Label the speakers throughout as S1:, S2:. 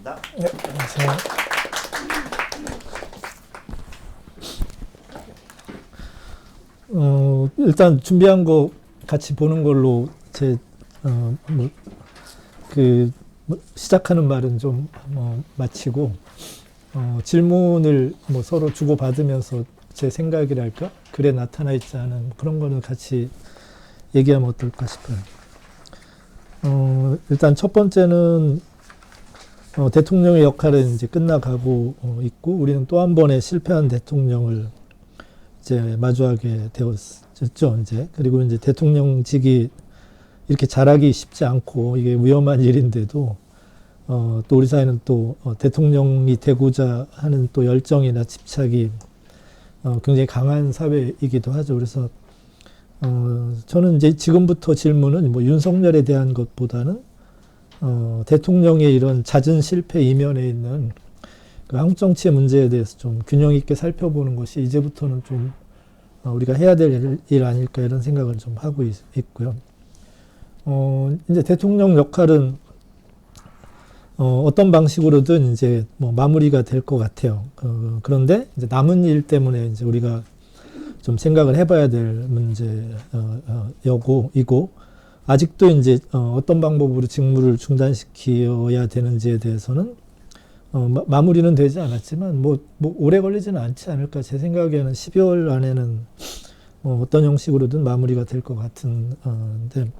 S1: 네, 안녕하세요. 일단 준비한 거 같이 보는 걸로 시작하는 말은 좀 마치고 질문을 서로 주고받으면서 제 생각이랄까 글에 나타나 있지 않은 그런 거는 같이 얘기하면 어떨까 싶어요. 일단 첫 번째는 대통령의 역할은 이제 끝나가고 있고 우리는 또 한 번의 실패한 대통령을 이제 마주하게 되었죠, 이제. 그리고 이제 대통령직이 이렇게 잘하기 쉽지 않고 이게 위험한 일인데도 또 우리 사회는 또 대통령이 되고자 하는 또 열정이나 집착이 굉장히 강한 사회이기도 하죠. 그래서 저는 이제 지금부터 질문은 뭐 윤석열에 대한 것보다는 대통령의 이런 잦은 실패 이면에 있는 그 한국 정치의 문제에 대해서 좀 균형 있게 살펴보는 것이 이제부터는 좀 우리가 해야 될 일 아닐까 이런 생각을 좀 하고 있고요. 이제 대통령 역할은 어떤 방식으로든 이제 뭐 마무리가 될 것 같아요. 그런데 이제 남은 일 때문에 이제 우리가 좀 생각을 해봐야 될 문제이고 아직도 이제 어떤 방법으로 직무를 중단시켜야 되는지에 대해서는 마무리는 되지 않았지만 뭐 오래 걸리지는 않지 않을까. 제 생각에는 12월 안에는 어떤 형식으로든 마무리가 될 것 같은데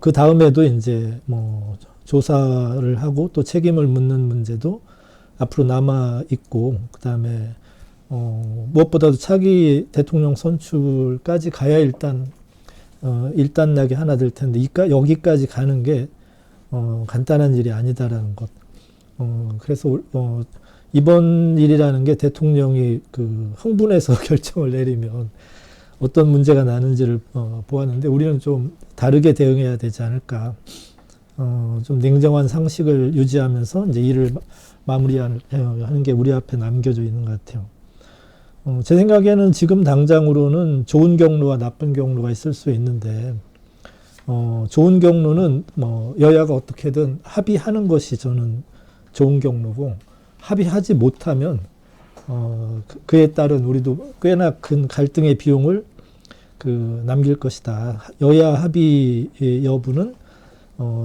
S1: 그 다음에도 이제 뭐 조사를 하고 또 책임을 묻는 문제도 앞으로 남아 있고 그다음에 무엇보다도 차기 대통령 선출까지 가야 일단락이 하나 될 텐데 여기까지 가는 게 간단한 일이 아니다라는 것. 그래서 이번 일이라는 게 대통령이 그 흥분해서 결정을 내리면 어떤 문제가 나는지를 보았는데 우리는 좀 다르게 대응해야 되지 않을까. 좀 냉정한 상식을 유지하면서 이제 일을 마무리하는 게 우리 앞에 남겨져 있는 것 같아요. 제 생각에는 지금 당장으로는 좋은 경로와 나쁜 경로가 있을 수 있는데 좋은 경로는 뭐 여야가 어떻게든 합의하는 것이 저는 좋은 경로고 합의하지 못하면 그에 따른 우리도 꽤나 큰 갈등의 비용을 남길 것이다. 여야 합의 여부는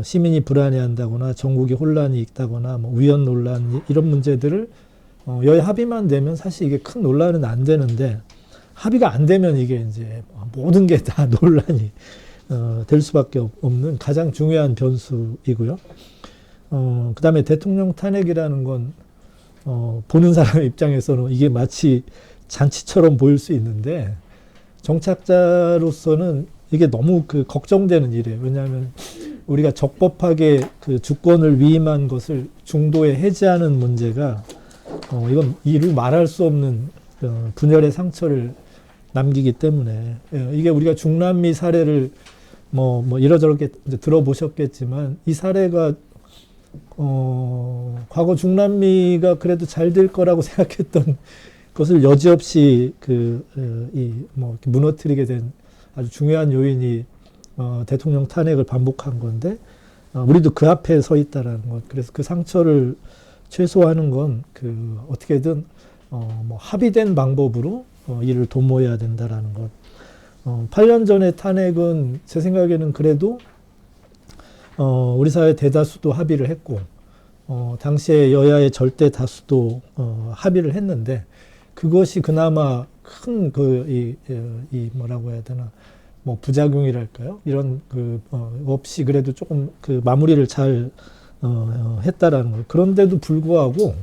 S1: 시민이 불안해한다거나 전국이 혼란이 있다거나 뭐 위헌 논란 이런 문제들을 여야 합의만 되면 사실 이게 큰 논란은 안 되는데 합의가 안 되면 이게 이제 모든 게 다 논란이 될 수밖에 없는 가장 중요한 변수이고요. 그 다음에 대통령 탄핵이라는 건 보는 사람의 입장에서는 이게 마치 잔치처럼 보일 수 있는데 정착자로서는 이게 너무 걱정되는 일이에요. 왜냐하면 우리가 적법하게 그 주권을 위임한 것을 중도에 해제하는 문제가 이건 이루 말할 수 없는 분열의 상처를 남기기 때문에 이게 우리가 중남미 사례를 뭐 이러저렇게 들어보셨겠지만 이 사례가 과거 중남미가 그래도 잘 될 거라고 생각했던 것을 여지없이 무너뜨리게 된 아주 중요한 요인이 대통령 탄핵을 반복한 건데 우리도 그 앞에 서 있다라는 것. 그래서 그 상처를 최소화하는 건 어떻게든 합의된 방법으로 일을 도모해야 된다라는 것. 8년 전의 탄핵은 제 생각에는 그래도 우리 사회 대다수도 합의를 했고 당시에 여야의 절대 다수도 합의를 했는데 그것이 그나마 큰 뭐라고 해야 되나 뭐 부작용이랄까요? 이런 없이 그래도 조금 마무리를 잘 했다라는 거예요. 그런데도 불구하고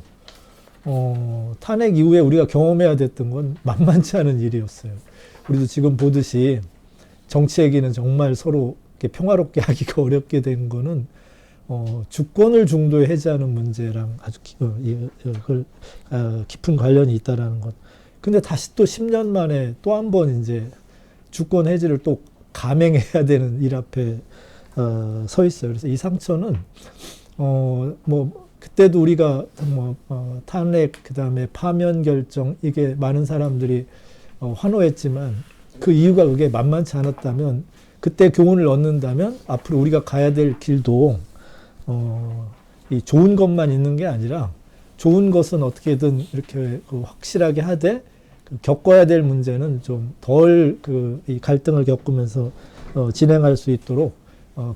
S1: 탄핵 이후에 우리가 경험해야 됐던 건 만만치 않은 일이었어요. 우리도 지금 보듯이 정치 얘기는 정말 서로 이렇게 평화롭게 하기가 어렵게 된 거는 주권을 중도에 해제하는 문제랑 아주 깊은 관련이 있다라는 것. 근데 다시 또 10년 만에 또 한 번 이제 주권 해제를 또 감행해야 되는 일 앞에 서 있어요. 그래서 이 상처는 그때도 우리가 탄핵 그다음에 파면 결정 이게 많은 사람들이 환호했지만 그 이유가 그게 만만치 않았다면 그때 교훈을 얻는다면 앞으로 우리가 가야 될 길도 이 좋은 것만 있는 게 아니라 좋은 것은 어떻게든 이렇게 그 확실하게 하되 그 겪어야 될 문제는 좀 덜 그 이 갈등을 겪으면서 진행할 수 있도록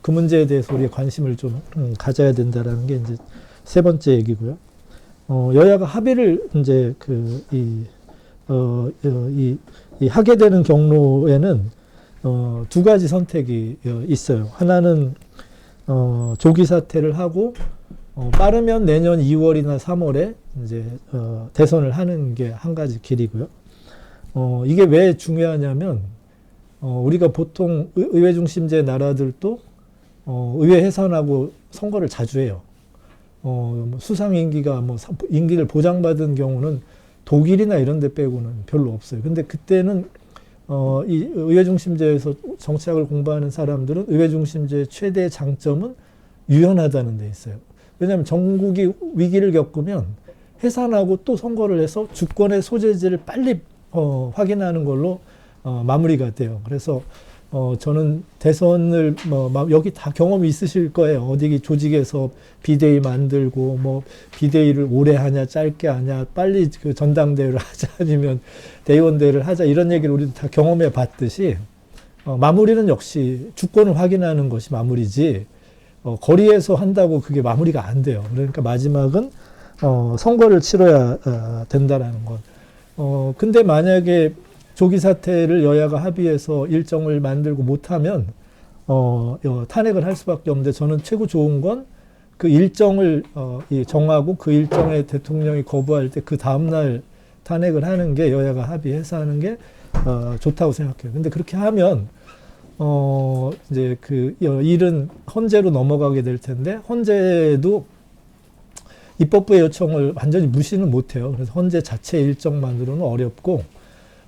S1: 그 문제에 대해서 우리가 관심을 좀 가져야 된다라는 게 이제 세 번째 얘기고요. 여야가 합의를 이제 이 하게 되는 경로에는 두 가지 선택이 있어요. 하나는 조기 사퇴를 하고 빠르면 내년 2월이나 3월에 이제 대선을 하는 게 한 가지 길이고요. 이게 왜 중요하냐면 우리가 보통 의회 중심제 나라들도 의회 해산하고 선거를 자주 해요. 수상 임기가 임기를 보장받은 경우는 독일이나 이런 데 빼고는 별로 없어요. 근데 그때는 이 의회 중심제에서 정치학을 공부하는 사람들은 의회 중심제의 최대 장점은 유연하다는 데 있어요. 왜냐하면 전국이 위기를 겪으면 해산하고 또 선거를 해서 주권의 소재지를 빨리 확인하는 걸로 마무리가 돼요. 그래서 저는 대선을 여기 다 경험이 있으실 거예요. 어디 조직에서 비대위 만들고 비대위를 오래 하냐 짧게 하냐 빨리 그 전당대회를 하자 아니면 대의원대회를 하자 이런 얘기를 우리도 다 경험해 봤듯이 마무리는 역시 주권을 확인하는 것이 마무리지 거리에서 한다고 그게 마무리가 안 돼요. 그러니까 마지막은 선거를 치러야 된다라는 것. 근데 만약에 조기 사퇴를 여야가 합의해서 일정을 만들고 못하면 탄핵을 할 수밖에 없는데 저는 최고 좋은 건 그 일정을 정하고 그 일정에 대통령이 거부할 때 그 다음날 탄핵을 하는 게 여야가 합의해서 하는 게 좋다고 생각해요. 근데 그렇게 하면 이제 그 일은 헌재로 넘어가게 될 텐데 헌재도 입법부의 요청을 완전히 무시는 못해요. 그래서 헌재 자체 일정만으로는 어렵고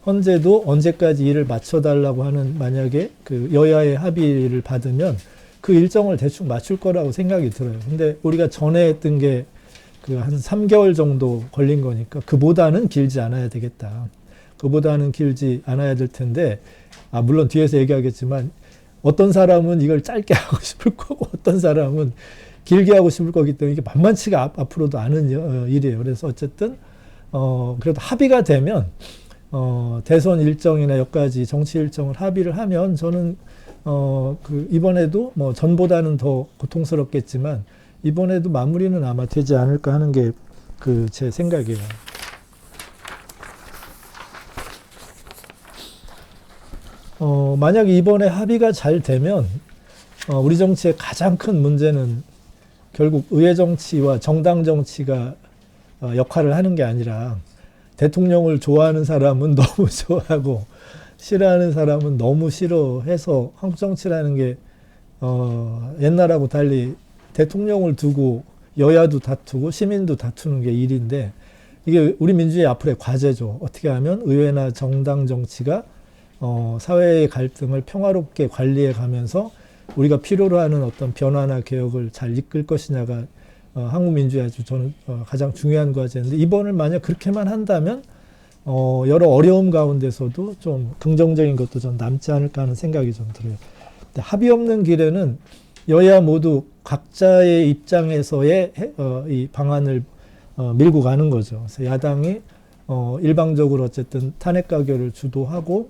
S1: 헌재도 언제까지 일을 맞춰달라고 하는 만약에 그 여야의 합의를 받으면 그 일정을 대충 맞출 거라고 생각이 들어요. 근데 우리가 전에 했던 게 그 한 3개월 정도 걸린 거니까 그보다는 길지 않아야 되겠다. 그보다는 길지 않아야 될 텐데 물론 뒤에서 얘기하겠지만 어떤 사람은 이걸 짧게 하고 싶을 거고 어떤 사람은 길게 하고 싶을 거기 때문에 이게 만만치가 앞으로도 않은 일이에요. 그래서 어쨌든 그래도 합의가 되면 대선 일정이나 여기까지 정치 일정을 합의를 하면 저는 이번에도 전보다는 더 고통스럽겠지만 이번에도 마무리는 아마 되지 않을까 하는 게 제 생각이에요. 만약에 이번에 합의가 잘 되면 우리 정치의 가장 큰 문제는 결국 의회 정치와 정당 정치가 역할을 하는 게 아니라 대통령을 좋아하는 사람은 너무 좋아하고 싫어하는 사람은 너무 싫어해서 한국 정치라는 게 옛날하고 달리 대통령을 두고 여야도 다투고 시민도 다투는 게 일인데 이게 우리 민주주의 앞으로의 과제죠. 어떻게 하면 의회나 정당 정치가 사회의 갈등을 평화롭게 관리해 가면서 우리가 필요로 하는 어떤 변화나 개혁을 잘 이끌 것이냐가 한국 민주주의 아주 저는 가장 중요한 과제인데 이번을 만약 그렇게만 한다면 여러 어려움 가운데서도 좀 긍정적인 것도 좀 남지 않을까 하는 생각이 좀 들어요. 근데 합의 없는 길에는 여야 모두 각자의 입장에서의 이 방안을 밀고 가는 거죠. 그래서 야당이 일방적으로 어쨌든 탄핵 가결을 주도하고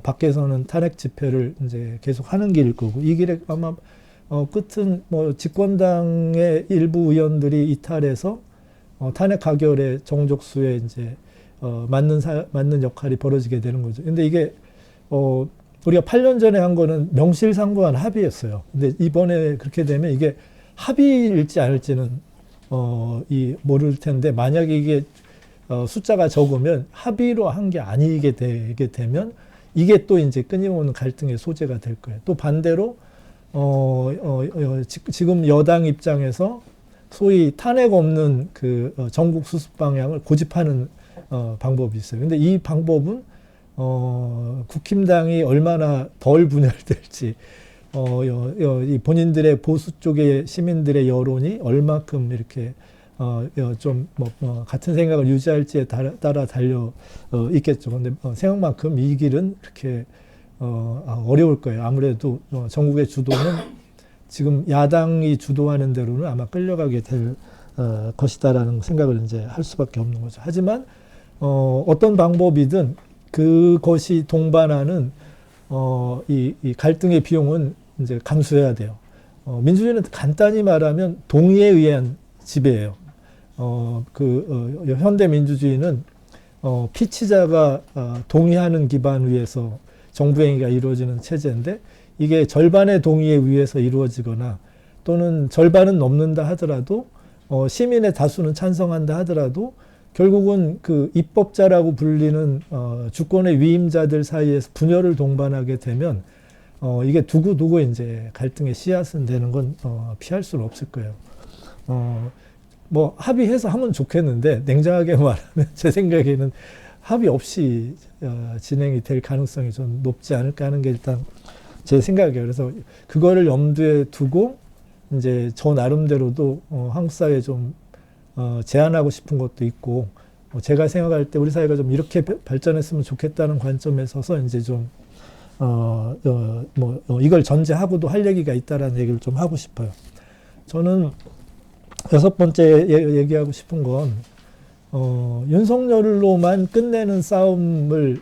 S1: 밖에서는 탄핵 집회를 이제 계속 하는 길일 거고 이 길에 아마 끝은 집권당의 일부 의원들이 이탈해서 탄핵 가결의 정족수에 이제 맞는 역할이 벌어지게 되는 거죠. 근데 이게 우리가 8년 전에 한 거는 명실상부한 합의였어요. 근데 이번에 그렇게 되면 이게 합의일지 아닐지는 모를 텐데 만약에 이게 숫자가 적으면 합의로 한 게 아니게 되게 되면 이게 또 이제 끊임없는 갈등의 소재가 될 거예요. 또 반대로 지금 여당 입장에서 소위 탄핵 없는 그 전국 수습 방향을 고집하는 방법이 있어요. 근데 이 방법은 국힘당이 얼마나 덜 분열될지 이 본인들의 보수 쪽의 시민들의 여론이 얼마큼 이렇게 좀 같은 생각을 유지할지에 따라 달려 있겠죠. 근데 생각만큼 이 길은 그렇게 어려울 거예요. 아무래도 전국의 주도는 지금 야당이 주도하는 대로는 아마 끌려가게 될 것이다라는 생각을 이제 할 수밖에 없는 거죠. 하지만 어떤 방법이든 그것이 동반하는 이 갈등의 비용은 이제 감수해야 돼요. 민주주의는 간단히 말하면 동의에 의한 지배예요. 현대 민주주의는 피치자가 동의하는 기반 위에서 정부 행위가 이루어지는 체제인데, 이게 절반의 동의에 의해서 이루어지거나 또는 절반은 넘는다 하더라도 시민의 다수는 찬성한다 하더라도 결국은 그 입법자라고 불리는 주권의 위임자들 사이에서 분열을 동반하게 되면 이게 두고두고 이제 갈등의 씨앗은 되는 건 피할 수는 없을 거예요. 뭐 합의해서 하면 좋겠는데, 냉정하게 말하면 제 생각에는 합의 없이 진행이 될 가능성이 좀 높지 않을까 하는 게 일단 제 생각이에요. 그래서 그거를 염두에 두고 이제 저 나름대로도 한국 사회에 좀 제안하고 싶은 것도 있고, 제가 생각할 때 우리 사회가 좀 이렇게 발전했으면 좋겠다는 관점에 서서 이제 좀 이걸 전제하고도 할 얘기가 있다라는 얘기를 좀 하고 싶어요. 저는 여섯 번째 얘기하고 싶은 건 윤석열로만 끝내는 싸움을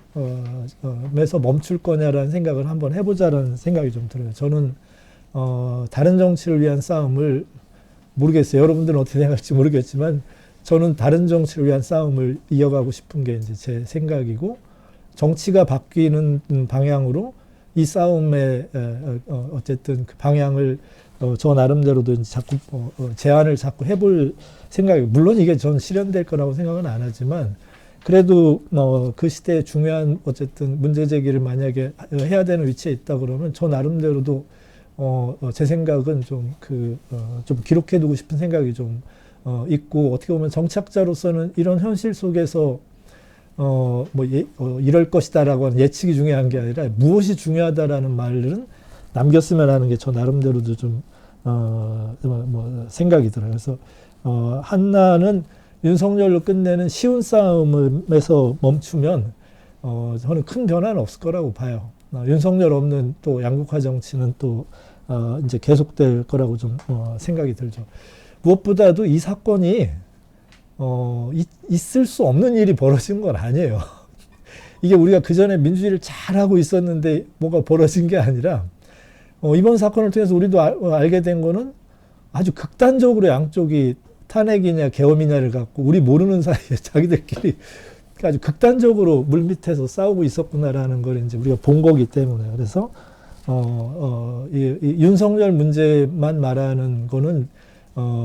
S1: 에서 멈출 거냐라는 생각을 한번 해보자라는 생각이 좀 들어요. 저는 다른 정치를 위한 싸움을, 모르겠어요. 여러분들은 어떻게 생각할지 모르겠지만 저는 다른 정치를 위한 싸움을 이어가고 싶은 게 이제 제 생각이고, 정치가 바뀌는 방향으로 이 싸움의 어쨌든 그 방향을 저 나름대로도 이제 자꾸 제안을 자꾸 해볼 생각이고, 물론 이게 전 실현될 거라고 생각은 안 하지만 그래도 그 시대에 중요한 어쨌든 문제 제기를 만약에 해야 되는 위치에 있다 그러면 저 나름대로도 제 생각은 좀 기록해두고 싶은 생각이 좀 있고, 어떻게 보면 정치학자로서는 이런 현실 속에서 이럴 것이다라고 하는 예측이 중요한 게 아니라 무엇이 중요하다라는 말은 남겼으면 하는 게 저 나름대로도 좀 생각이 들어요. 그래서 하나는 윤석열로 끝내는 쉬운 싸움에서 멈추면 저는 큰 변화는 없을 거라고 봐요. 윤석열 없는 또 양극화 정치는 또 이제 계속될 거라고 좀 생각이 들죠. 무엇보다도 이 사건이 있을 수 없는 일이 벌어진 건 아니에요. 이게 우리가 그전에 민주주의를 잘하고 있었는데 뭐가 벌어진 게 아니라 이번 사건을 통해서 우리도 알게 된 거는 아주 극단적으로 양쪽이 탄핵이냐 계엄이냐를 갖고 우리 모르는 사이에 자기들끼리 아주 극단적으로 물밑에서 싸우고 있었구나라는 걸 이제 우리가 본 거기 때문에, 그래서 이 윤석열 문제만 말하는 거는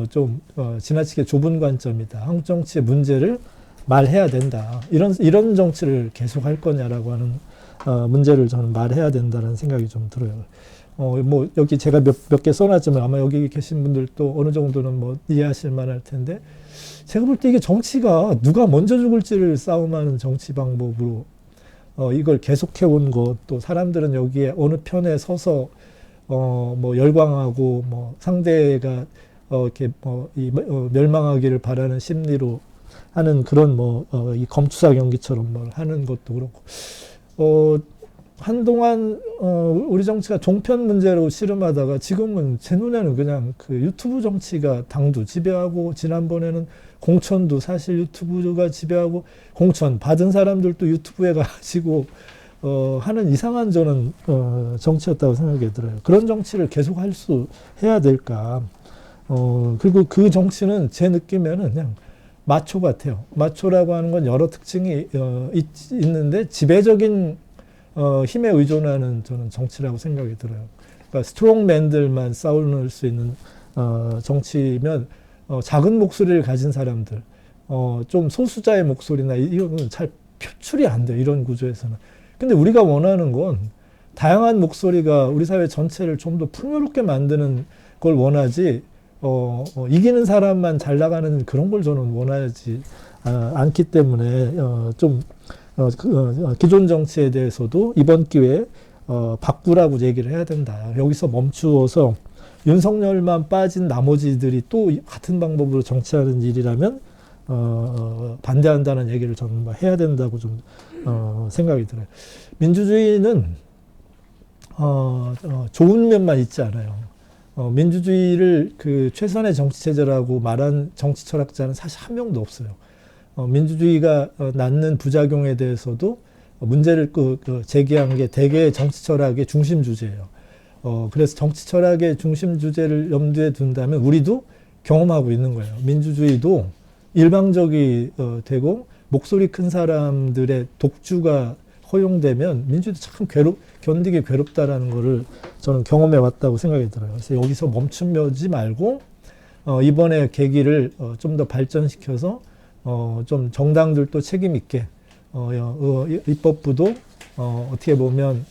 S1: 좀 지나치게 좁은 관점이다. 한국 정치의 문제를 말해야 된다. 이런 정치를 계속 할 거냐라고 하는 문제를 저는 말해야 된다는 생각이 좀 들어요. 여기 제가 몇 개 써놨지만 아마 여기 계신 분들도 어느 정도는 이해하실 만할 텐데, 제가 볼 때 이게 정치가 누가 먼저 죽을지를 싸움하는 정치 방법으로 이걸 계속해온 것, 또 사람들은 여기에 어느 편에 서서 열광하고 상대가 이렇게 멸망하기를 바라는 심리로 하는 그런 이 검투사 경기처럼 하는 것도 그렇고, 한동안 우리 정치가 종편 문제로 씨름하다가 지금은 제 눈에는 그냥 그 유튜브 정치가 당도 지배하고, 지난번에는 공천도 사실 유튜브가 지배하고, 공천 받은 사람들도 유튜브에 가지고 하는 이상한 저는 정치였다고 생각이 들어요. 그런 정치를 계속 해야 될까? 그리고 그 정치는 제 느낌에는 그냥 마초 같아요. 마초라고 하는 건 여러 특징이 있는데 지배적인 힘에 의존하는 저는 정치라고 생각이 들어요. 그러니까 스트롱맨들만 싸울 수 있는 정치면 작은 목소리를 가진 사람들, 좀 소수자의 목소리나 이거는 잘 표출이 안 돼요. 이런 구조에서는. 근데 우리가 원하는 건 다양한 목소리가 우리 사회 전체를 좀 더 풍요롭게 만드는 걸 원하지, 이기는 사람만 잘 나가는 그런 걸 저는 원하지 않기 때문에 기존 정치에 대해서도 이번 기회에 바꾸라고 얘기를 해야 된다. 여기서 멈추어서 윤석열만 빠진 나머지들이 또 같은 방법으로 정치하는 일이라면 반대한다는 얘기를 저는 해야 된다고 좀 생각이 들어요. 민주주의는 좋은 면만 있지 않아요. 민주주의를 그 최선의 정치 체제라고 말한 정치 철학자는 사실 한 명도 없어요. 민주주의가 낳는 부작용에 대해서도 문제를 제기한 게 대개의 정치 철학의 중심 주제예요. 그래서 정치 철학의 중심 주제를 염두에 둔다면 우리도 경험하고 있는 거예요. 민주주의도 일방적이 되고 목소리 큰 사람들의 독주가 허용되면 민주주의도 참 견디기 괴롭다라는 거를 저는 경험해 왔다고 생각이 들어요. 그래서 여기서 멈추지 말고 이번에 계기를 좀 더 발전시켜서 좀 정당들도 책임 있게 입법부도 어떻게 보면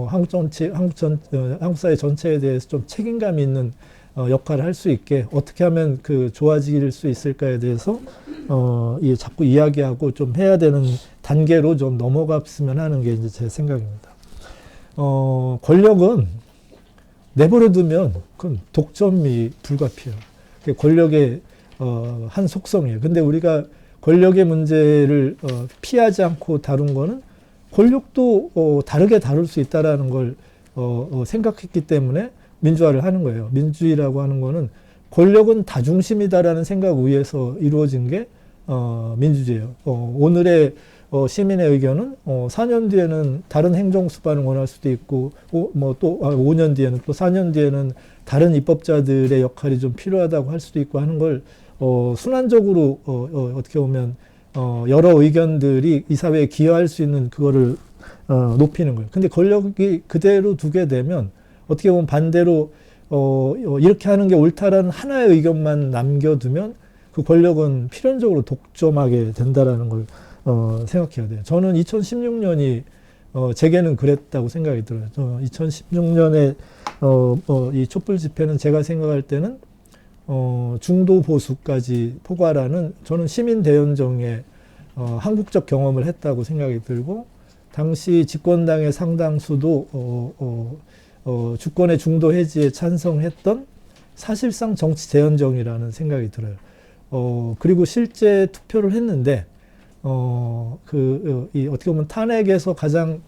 S1: 한국 사회 전체에 대해서 좀 책임감 있는 역할을 할 수 있게 어떻게 하면 그 좋아질 수 있을까에 대해서 자꾸 이야기하고 좀 해야 되는 단계로 좀 넘어갔으면 하는 게 이제 제 생각입니다. 권력은 내버려 두면 그건 독점이 불가피해요. 권력의 한 속성이에요. 근데 우리가 권력의 문제를 피하지 않고 다룬 거는 권력도 다르게 다룰 수 있다라는 걸 생각했기 때문에 민주화를 하는 거예요. 민주주의라고 하는 거는 권력은 다중심이다라는 생각 위에서 이루어진 게 민주주의예요. 오늘의 시민의 의견은 4년 뒤에는 다른 행정 수반을 원할 수도 있고, 5년 뒤에는 또 4년 뒤에는 다른 입법자들의 역할이 좀 필요하다고 할 수도 있고 하는 걸 순환적으로 어떻게 보면 여러 의견들이 이 사회에 기여할 수 있는 그거를 높이는 거예요. 근데 권력이 그대로 두게 되면 어떻게 보면 반대로 이렇게 하는 게 옳다라는 하나의 의견만 남겨두면 그 권력은 필연적으로 독점하게 된다라는 걸 생각해야 돼요. 저는 2016년이 제게는 그랬다고 생각이 들어요. 2016년에 이 촛불 집회는 제가 생각할 때는 중도 보수까지 포괄하는 저는 시민 대연정의 한국적 경험을 했다고 생각이 들고 당시 집권당의 상당수도 주권의 중도 해지에 찬성했던 사실상 정치 재연정이라는 생각이 들어요. 그리고 실제 투표를 했는데 어떻게 보면 탄핵에서 가장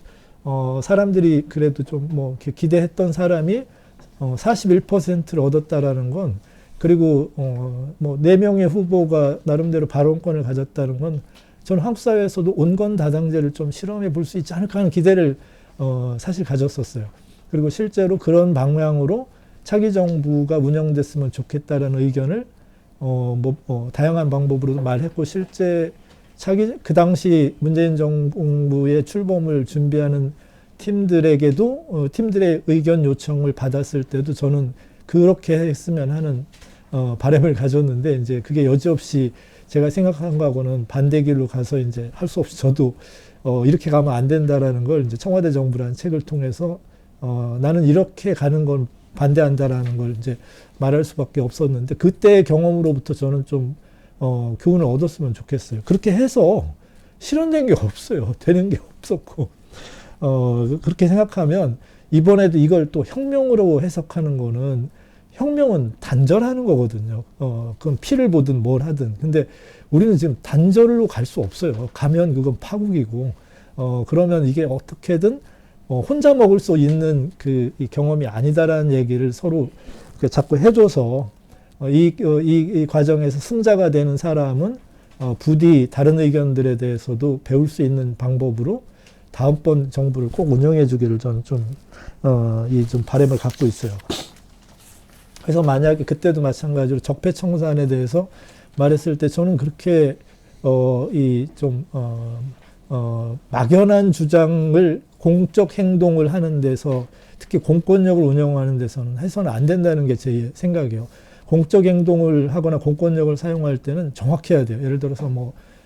S1: 사람들이 그래도 좀 기대했던 사람이 41%를 얻었다라는 건 그리고 4명의 후보가 나름대로 발언권을 가졌다는 건 저는 한국 사회에서도 온건다당제를 좀 실험해 볼 수 있지 않을까 하는 기대를 사실 가졌었어요. 그리고 실제로 그런 방향으로 차기 정부가 운영됐으면 좋겠다라는 의견을 다양한 방법으로 말했고 실제 그 당시 문재인 정부의 출범을 준비하는 팀들에게도 팀들의 의견 요청을 받았을 때도 저는 그렇게 했으면 하는 바람을 가졌는데 이제 그게 여지없이 제가 생각한 거하고는 반대 길로 가서 이제 할 수 없이 저도 이렇게 가면 안 된다라는 걸 이제 청와대 정부라는 책을 통해서 나는 이렇게 가는 건 반대한다라는 걸 이제 말할 수밖에 없었는데 그때의 경험으로부터 저는 좀 교훈을 얻었으면 좋겠어요. 그렇게 해서 실현된 게 없어요. 되는 게 없었고 그렇게 생각하면 이번에도 이걸 또 혁명으로 해석하는 거는 혁명은 단절하는 거거든요. 그건 피를 보든 뭘 하든. 근데 우리는 지금 단절로 갈 수 없어요. 가면 그건 파국이고, 그러면 이게 어떻게든 혼자 먹을 수 있는 이 경험이 아니다라는 얘기를 서로 자꾸 해줘서 이 과정에서 승자가 되는 사람은 부디 다른 의견들에 대해서도 배울 수 있는 방법으로 다음번 정부를 꼭 운영해 주기를 저는 좀 바람을 갖고 있어요. 그래서 만약에 그때도 마찬가지로 적폐청산에 대해서 말했을 때 저는 그렇게 막연한 주장을 공적 행동을 하는 데서 특히 공권력을 운영하는 데서는 해서는 안 된다는 게 제 생각이에요. 공적 행동을 하거나 공권력을 사용할 때는 정확해야 돼요. 예를 들어서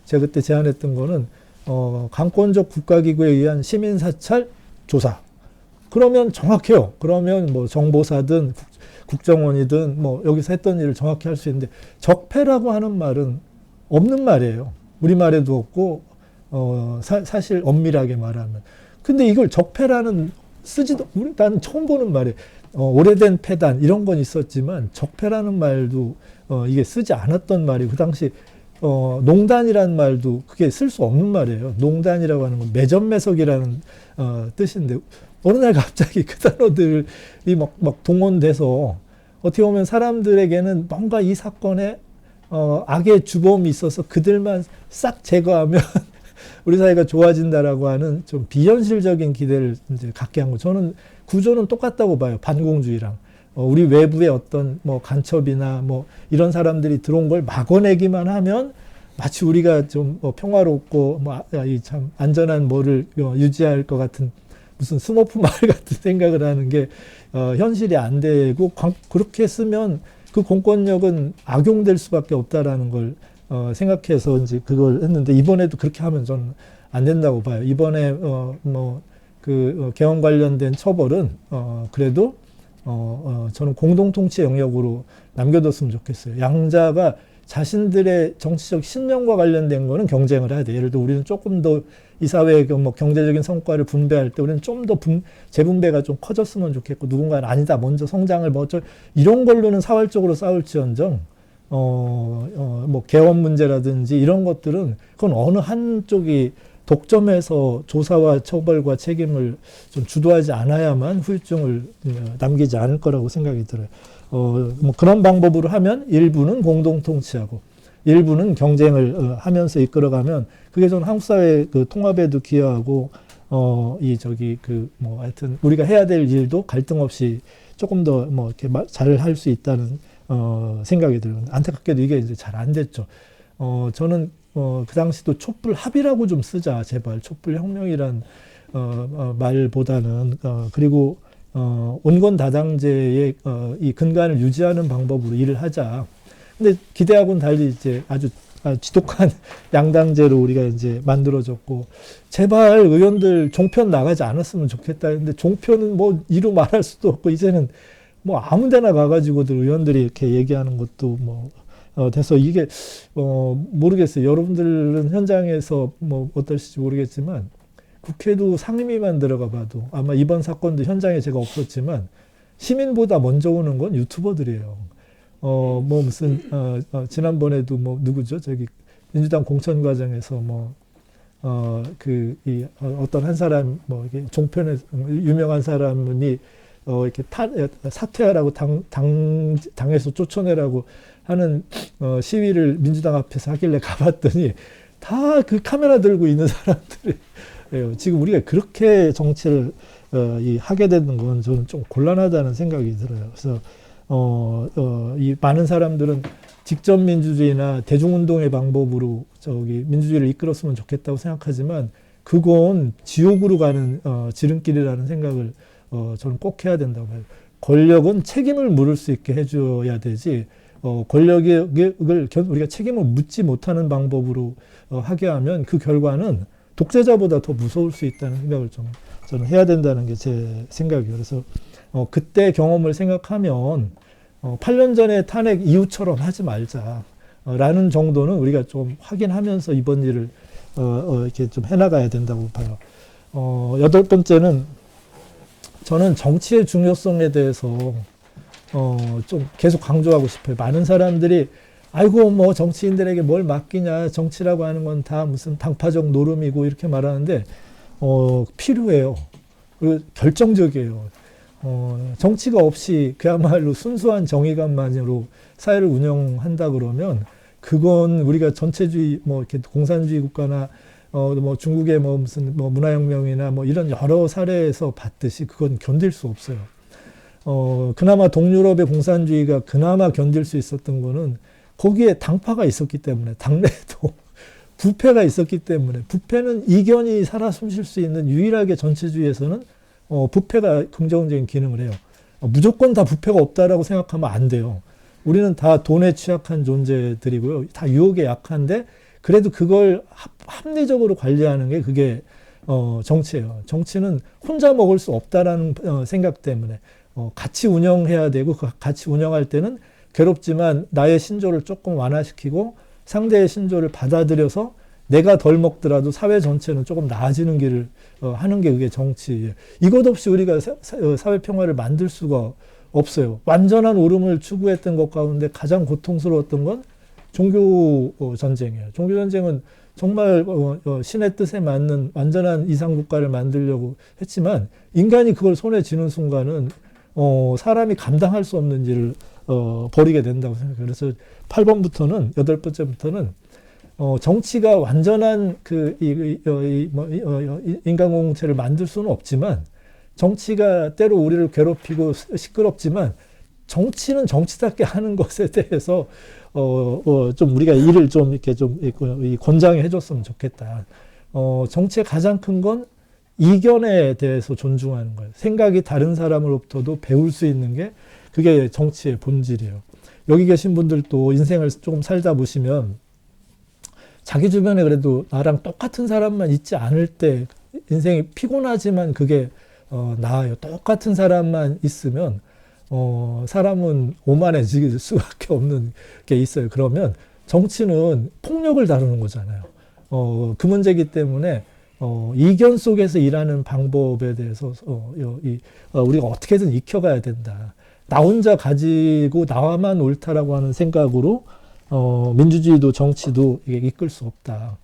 S1: 제가 그때 제안했던 거는 강권적 국가기구에 의한 시민사찰 조사. 그러면 정확해요. 그러면 정보사든 국정원이든 여기서 했던 일을 정확히 할 수 있는데 적폐라고 하는 말은 없는 말이에요. 우리말에도 없고 사실 엄밀하게 말하면. 근데 이걸 적폐라는 난 처음 보는 말이에요. 오래된 패단 이런 건 있었지만 적폐라는 말도 이게 쓰지 않았던 말이고 그 당시 농단이라는 말도 그게 쓸 수 없는 말이에요. 농단이라고 하는 건 매점매석이라는 뜻인데 어느 날 갑자기 그 단어들이 막 동원돼서 어떻게 보면 사람들에게는 뭔가 이 사건에 악의 주범이 있어서 그들만 싹 제거하면 우리 사회가 좋아진다라고 하는 좀 비현실적인 기대를 이제 갖게 한 거. 저는 구조는 똑같다고 봐요. 반공주의랑. 우리 외부의 어떤 뭐 간첩이나 뭐 이런 사람들이 들어온 걸 막아내기만 하면 마치 우리가 좀 평화롭고 참 안전한 뭐를 유지할 것 같은 무슨 스머프 마을 같은 생각을 하는 게 현실이 안 되고 그렇게 쓰면 그 공권력은 악용될 수밖에 없다라는 걸 생각해서 이제 그걸 했는데 이번에도 그렇게 하면 저는 안 된다고 봐요. 이번에 개헌 관련된 처벌은 그래도 저는 공동통치 영역으로 남겨뒀으면 좋겠어요. 양자가 자신들의 정치적 신념과 관련된 거는 경쟁을 해야 돼. 예를 들어 우리는 조금 더 이 사회의 뭐 경제적인 성과를 분배할 때 우리는 좀 더 재분배가 좀 커졌으면 좋겠고 누군가는 아니다. 먼저 성장을 이런 걸로는 사활적으로 싸울지언정 뭐 개헌 문제라든지 이런 것들은 그건 어느 한쪽이 독점해서 조사와 처벌과 책임을 좀 주도하지 않아야만 후유증을 남기지 않을 거라고 생각이 들어요. 뭐 그런 방법으로 하면 일부는 공동통치하고 일부는 경쟁을 하면서 이끌어가면 그게 전 한국 사회 그 통합에도 기여하고 하여튼 우리가 해야 될 일도 갈등 없이 조금 더 뭐 이렇게 잘 할 수 있다는 생각이 들어요. 안타깝게도 이게 이제 잘 안 됐죠. 저는 그 당시도 촛불 합의라고 좀 쓰자 제발 촛불 혁명이란 말보다는 그리고 온건 다당제의 이 근간을 유지하는 방법으로 일을 하자. 근데 기대하고는 달리 이제 아주 지독한 양당제로 우리가 이제 만들어졌고 제발 의원들 종편 나가지 않았으면 좋겠다 했는데 종편은 뭐 이루 말할 수도 없고 이제는 뭐 아무데나 가가지고들 의원들이 이렇게 얘기하는 것도 뭐 돼서 이게 모르겠어요. 여러분들은 현장에서 뭐 어떨지 모르겠지만 국회도 상임위만 들어가 봐도 아마 이번 사건도 현장에 제가 없었지만 시민보다 먼저 오는 건 유튜버들이에요. 뭐 무슨 지난번에도 뭐 누구죠? 저기 민주당 공천 과정에서 어떤 한 사람 뭐 이게 종편에 유명한 사람이 이렇게 사퇴하라고 당에서 쫓아내라고 하는 시위를 민주당 앞에서 하길래 가봤더니 다 그 카메라 들고 있는 사람들이에요. 지금 우리가 그렇게 정치를 하게 되는 건 저는 좀 곤란하다는 생각이 들어요. 그래서 이 많은 사람들은 직접 민주주의나 대중운동의 방법으로 민주주의를 이끌었으면 좋겠다고 생각하지만 그건 지옥으로 가는 지름길이라는 생각을 저는 꼭 해야 된다고 봐요. 권력은 책임을 물을 수 있게 해줘야 되지 권력을 우리가 책임을 묻지 못하는 방법으로 하게 하면 그 결과는 독재자보다 더 무서울 수 있다는 생각을 저는 해야 된다는 게 제 생각이에요. 그래서 그때 경험을 생각하면 8년 전에 탄핵 이후처럼 하지 말자 라는 정도는 우리가 좀 확인하면서 이번 일을 이렇게 좀 해나가야 된다고 봐요. 여덟 번째는 저는 정치의 중요성에 대해서 좀 계속 강조하고 싶어요. 많은 사람들이 아이고 뭐 정치인들에게 뭘 맡기냐 정치라고 하는 건 다 무슨 당파적 노름이고 이렇게 말하는데 필요해요. 그리고 결정적이에요. 정치가 없이 그야말로 순수한 정의감만으로 사회를 운영한다 그러면 그건 우리가 전체주의 뭐 이렇게 공산주의 국가나 뭐 중국의 뭐 무슨 뭐 문화혁명이나 뭐 이런 여러 사례에서 봤듯이 그건 견딜 수 없어요. 그나마 동유럽의 공산주의가 그나마 견딜 수 있었던 거는 거기에 당파가 있었기 때문에 당내도 부패가 있었기 때문에 부패는 이견이 살아 숨쉴 수 있는 유일하게 전체주의에서는 부패가 긍정적인 기능을 해요. 무조건 다 부패가 없다라고 생각하면 안 돼요. 우리는 다 돈에 취약한 존재들이고요. 다 유혹에 약한데 그래도 그걸 합리적으로 관리하는 게 그게 정치예요. 정치는 혼자 먹을 수 없다라는 생각 때문에 같이 운영해야 되고 그 같이 운영할 때는 괴롭지만 나의 신조를 조금 완화시키고 상대의 신조를 받아들여서 내가 덜 먹더라도 사회 전체는 조금 나아지는 길을 하는 게 그게 정치예요. 이것 없이 우리가 사회 평화를 만들 수가 없어요. 완전한 오름을 추구했던 것 가운데 가장 고통스러웠던 건 종교 전쟁이에요. 종교 전쟁은 정말 신의 뜻에 맞는 완전한 이상국가를 만들려고 했지만 인간이 그걸 손에 쥐는 순간은 사람이 감당할 수 없는 일을 벌이게 된다고 생각해요. 그래서 8번부터는 8번째부터는 정치가 완전한 인간 공동체를 만들 수는 없지만 정치가 때로 우리를 괴롭히고 시끄럽지만 정치는 정치답게 하는 것에 대해서 좀 우리가 일을 좀 이렇게 좀 권장해 줬으면 좋겠다. 정치의 가장 큰 건 이견에 대해서 존중하는 거예요. 생각이 다른 사람으로부터도 배울 수 있는 게 그게 정치의 본질이에요. 여기 계신 분들도 인생을 조금 살다 보시면 자기 주변에 그래도 나랑 똑같은 사람만 있지 않을 때 인생이 피곤하지만 그게 나아요. 똑같은 사람만 있으면 사람은 오만해질 수밖에 없는 게 있어요. 그러면 정치는 폭력을 다루는 거잖아요. 그 문제이기 때문에 이견 속에서 일하는 방법에 대해서 우리가 어떻게든 익혀가야 된다. 나 혼자 가지고 나만 옳다라고 하는 생각으로 민주주의도 정치도 이게 이끌 수 없다.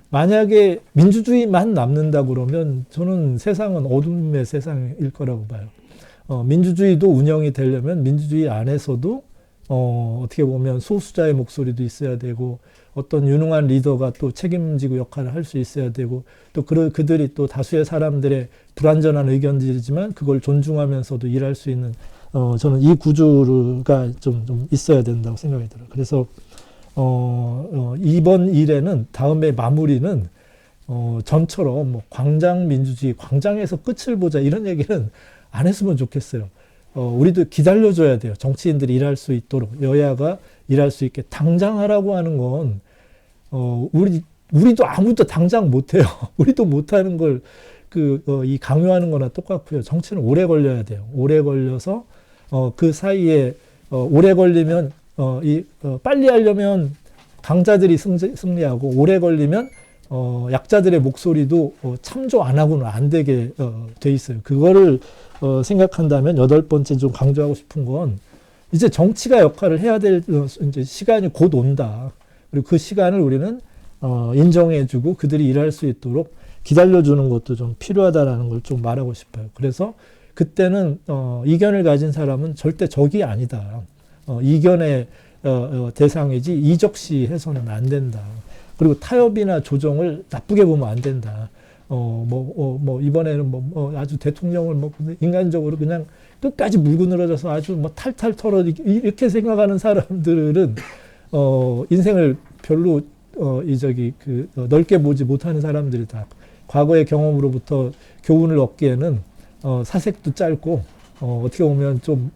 S1: 만약에 민주주의만 남는다 그러면 저는 세상은 어둠의 세상일 거라고 봐요. 민주주의도 운영이 되려면 민주주의 안에서도 어떻게 보면 소수자의 목소리도 있어야 되고 어떤 유능한 리더가 또 책임지고 역할을 할 수 있어야 되고 또 그들이 또 다수의 사람들의 불완전한 의견들이지만 그걸 존중하면서도 일할 수 있는 저는 이 구조가 좀 있어야 된다고 생각이 들어요. 그래서 이번 일에는 다음에 마무리는 전처럼 뭐 광장 민주주의, 광장에서 끝을 보자 이런 얘기는 안 했으면 좋겠어요. 우리도 기다려줘야 돼요. 정치인들이 일할 수 있도록 여야가 일할 수 있게 당장 하라고 하는 건 우리도 아무도 당장 못해요. 우리도 못하는 걸 이 강요하는 거나 똑같고요. 정치는 오래 걸려야 돼요. 오래 걸려서 그 사이에 오래 걸리면 빨리 하려면 강자들이 승리하고 오래 걸리면 약자들의 목소리도 참조 안 하고는 안 되게 돼 있어요. 그거를 생각한다면 8번째 좀 강조하고 싶은 건 이제 정치가 역할을 해야 될 이제 시간이 곧 온다. 그리고 그 시간을 우리는 인정해주고 그들이 일할 수 있도록 기다려주는 것도 좀 필요하다라는 걸 좀 말하고 싶어요. 그래서 그때는 이견을 가진 사람은 절대 적이 아니다. 이견의 대상이지 이적시해서는 안 된다. 그리고 타협이나 조정을 나쁘게 보면 안 된다. 이번에는 아주 대통령을 인간적으로 그냥 끝까지 물고 늘어져서 아주 탈탈 털어 이렇게 생각하는 사람들은 인생을 별로 넓게 보지 못하는 사람들이다. 과거의 경험으로부터 교훈을 얻기에는 사색도 짧고 어떻게 보면 좀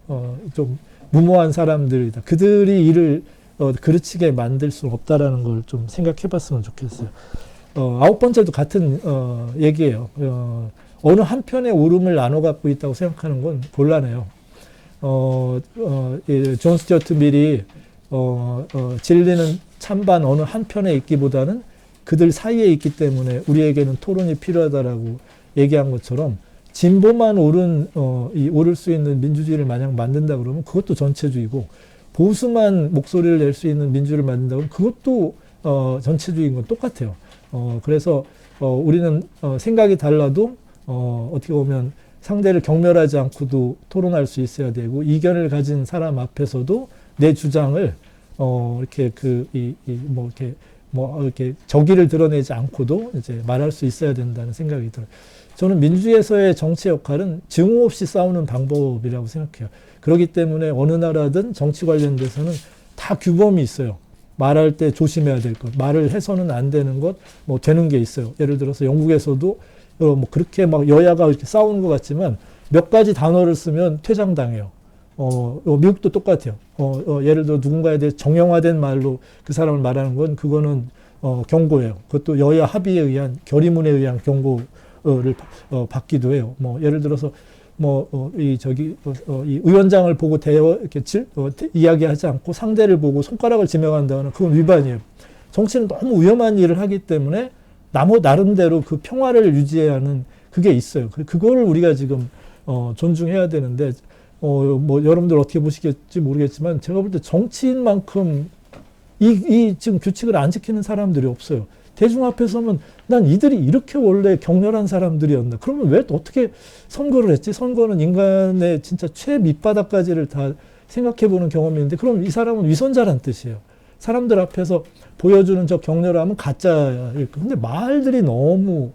S1: 무모한 사람들이다. 그들이 일을 그르치게 만들 수 없다라는 걸 좀 생각해 봤으면 좋겠어요. 9번째도 같은 얘기예요. 어느 한편의 오름을 나눠 갖고 있다고 생각하는 건 곤란해요. 존 스튜어트 밀이 진리는 찬반 어느 한편에 있기보다는 그들 사이에 있기 때문에 우리에게는 토론이 필요하다라고 얘기한 것처럼 진보만 오를 수 있는 민주주의를 만약 만든다 그러면 그것도 전체주의고 보수만 목소리를 낼 수 있는 민주주의를 만든다 그러면 그것도 전체주의인 건 똑같아요. 그래서 우리는 생각이 달라도 어떻게 보면 상대를 경멸하지 않고도 토론할 수 있어야 되고 이견을 가진 사람 앞에서도 내 주장을 이렇게 적의를 드러내지 않고도 이제 말할 수 있어야 된다는 생각이 들어요. 저는 민주주의에서의 정치 역할은 증오 없이 싸우는 방법이라고 생각해요. 그렇기 때문에 어느 나라든 정치 관련돼서는 다 규범이 있어요. 말할 때 조심해야 될 것, 말을 해서는 안 되는 것, 되는 게 있어요. 예를 들어서 영국에서도 그렇게 막 여야가 이렇게 싸우는 것 같지만 몇 가지 단어를 쓰면 퇴장당해요. 미국도 똑같아요. 예를 들어 누군가에 대해 정형화된 말로 그 사람을 말하는 건 그거는 경고예요. 그것도 여야 합의에 의한 결의문에 의한 경고를 받기도 해요. 예를 들어서 이 위원장을 보고 이렇게 이야기하지 않고 상대를 보고 손가락을 지명한다거나 그건 위반이에요. 정치는 너무 위험한 일을 하기 때문에 나름대로 그 평화를 유지해야 하는 그게 있어요. 그거를 우리가 지금 존중해야 되는데 여러분들 어떻게 보시겠지 모르겠지만 제가 볼 때 정치인만큼 이 지금 규칙을 안 지키는 사람들이 없어요. 대중 앞에 서면 난 이들이 이렇게 원래 격렬한 사람들이었나. 그러면 왜 어떻게 선거를 했지? 선거는 인간의 진짜 최밑바닥까지를 다 생각해보는 경험인데 그럼 이 사람은 위선자란 뜻이에요. 사람들 앞에서 보여주는 저 격렬함은 가짜일 거. 근데 말들이 너무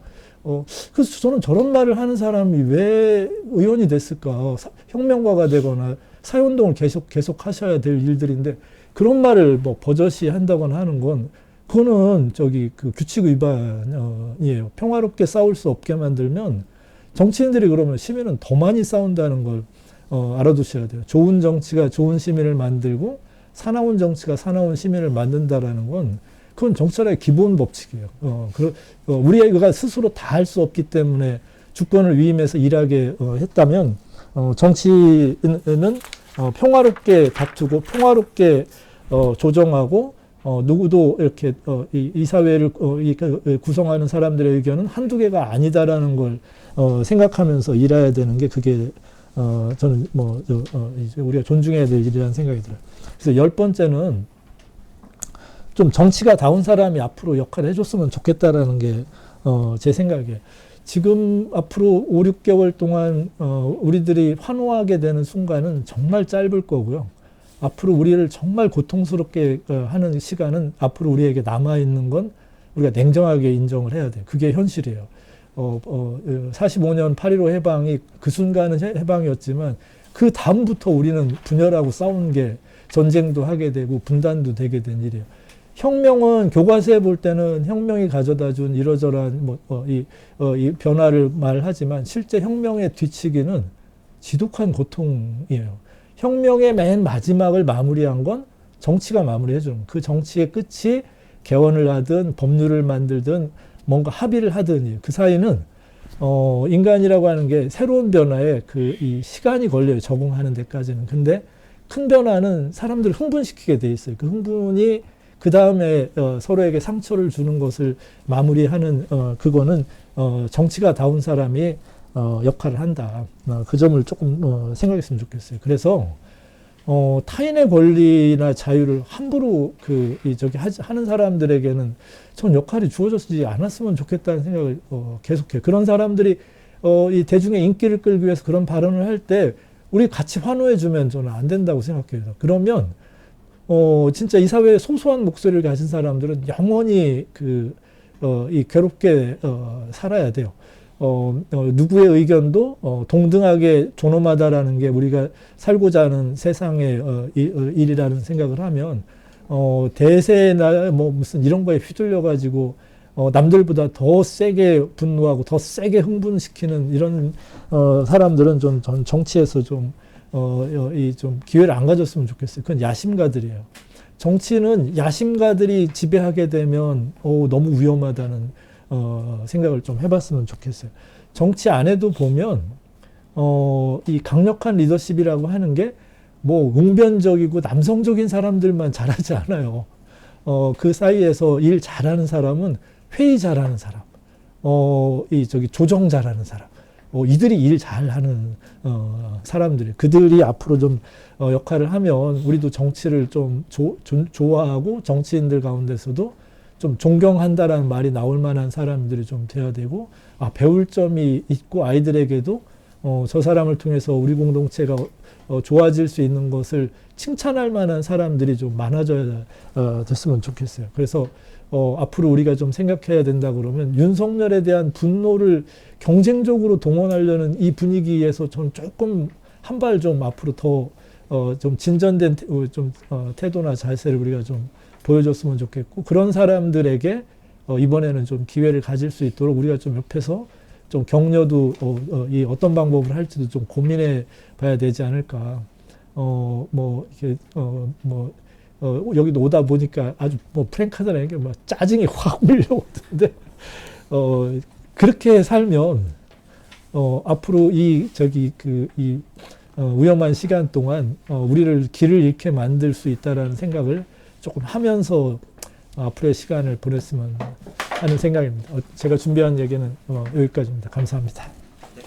S1: 그래서 저는 저런 말을 하는 사람이 왜 의원이 됐을까? 혁명가가 되거나 사회운동을 계속 하셔야 될 일들인데 그런 말을 뭐 버젓이 한다거나 하는 건 그거는 그 규칙 위반이에요. 평화롭게 싸울 수 없게 만들면 정치인들이 그러면 시민은 더 많이 싸운다는 걸 알아두셔야 돼요. 좋은 정치가 좋은 시민을 만들고 사나운 정치가 사나운 시민을 만든다라는 건 그건 정치의 기본 법칙이에요. 우리가 스스로 다 할 수 없기 때문에 주권을 위임해서 일하게 했다면 정치인은 평화롭게 다투고 평화롭게 조정하고 누구도 이렇게 이 사회를 구성하는 사람들의 의견은 한두 개가 아니다라는 걸 생각하면서 일해야 되는 게 그게 저는 이제 우리가 존중해야 될 일이라는 생각이 들어요. 그래서 10번째는 좀 정치가 다운 사람이 앞으로 역할을 해줬으면 좋겠다라는 게 제 생각이에요. 지금 앞으로 5, 6개월 동안 우리들이 환호하게 되는 순간은 정말 짧을 거고요. 앞으로 우리를 정말 고통스럽게 하는 시간은 앞으로 우리에게 남아있는 건 우리가 냉정하게 인정을 해야 돼요. 그게 현실이에요. 45년 8.15 해방이 그 순간은 해방이었지만 그 다음부터 우리는 분열하고 싸우는 게 전쟁도 하게 되고 분단도 되게 된 일이에요. 혁명은 교과서에 볼 때는 혁명이 가져다 준 이러저러한 이 변화를 말하지만 실제 혁명의 뒤치기는 지독한 고통이에요. 혁명의 맨 마지막을 마무리한 건 정치가 마무리해 주는 그 정치의 끝이 개헌을 하든 법률을 만들든 뭔가 합의를 하든 그 사이는 인간이라고 하는 게 새로운 변화에 이 시간이 걸려요. 적응하는 데까지는. 근데 큰 변화는 사람들을 흥분시키게 돼 있어요. 그 흥분이 그 다음에 서로에게 상처를 주는 것을 마무리하는 그거는 정치가 다운 사람이 역할을 한다. 그 점을 조금 생각했으면 좋겠어요. 그래서 타인의 권리나 자유를 함부로 하는 사람들에게는 전 역할이 주어졌지 않았으면 좋겠다는 생각을 계속해요. 그런 사람들이 이 대중의 인기를 끌기 위해서 그런 발언을 할 때 우리 같이 환호해주면 저는 안 된다고 생각해요. 그러면 진짜 이 사회에 소소한 목소리를 가진 사람들은 영원히 이 괴롭게 살아야 돼요. 누구의 의견도 동등하게 존엄하다라는 게 우리가 살고자 하는 세상의 일이라는 생각을 하면 대세나 무슨 이런 거에 휘둘려 가지고 남들보다 더 세게 분노하고 더 세게 흥분시키는 이런 사람들은 전 정치에서 좀 기회를 안 가졌으면 좋겠어요. 그건 야심가들이에요. 정치는 야심가들이 지배하게 되면 너무 위험하다는 생각을 좀 해봤으면 좋겠어요. 정치 안에도 보면 이 강력한 리더십이라고 하는 게 웅변적이고 남성적인 사람들만 잘하지 않아요. 그 사이에서 일 잘하는 사람은 회의 잘하는 사람, 조정 잘하는 사람, 이들이 일 잘하는 사람들이 그들이 앞으로 좀 역할을 하면 우리도 정치를 좀 좋아하고 정치인들 가운데서도 좀 존경한다라는 말이 나올 만한 사람들이 좀 돼야 되고 배울 점이 있고 아이들에게도 저 사람을 통해서 우리 공동체가 좋아질 수 있는 것을 칭찬할 만한 사람들이 좀 많아져야 됐으면 좋겠어요. 그래서 앞으로 우리가 좀 생각해야 된다 그러면 윤석열에 대한 분노를 경쟁적으로 동원하려는 이 분위기에서 저는 조금 한 발 좀 앞으로 더 좀 진전된 태도나 자세를 우리가 좀 보여줬으면 좋겠고 그런 사람들에게 이번에는 좀 기회를 가질 수 있도록 우리가 좀 옆에서 좀 격려도 이 어떤 방법을 할지도 좀 고민해 봐야 되지 않을까. 여기도 오다 보니까 아주 프랭카드라는 게 짜증이 확 밀려오던데 그렇게 살면 앞으로 이 위험한 시간 동안 우리를 길을 잃게 만들 수 있다라는 생각을 조금 하면서 앞으로의 시간을 보냈으면 하는 생각입니다. 제가 준비한 얘기는 여기까지입니다. 감사합니다.
S2: 네.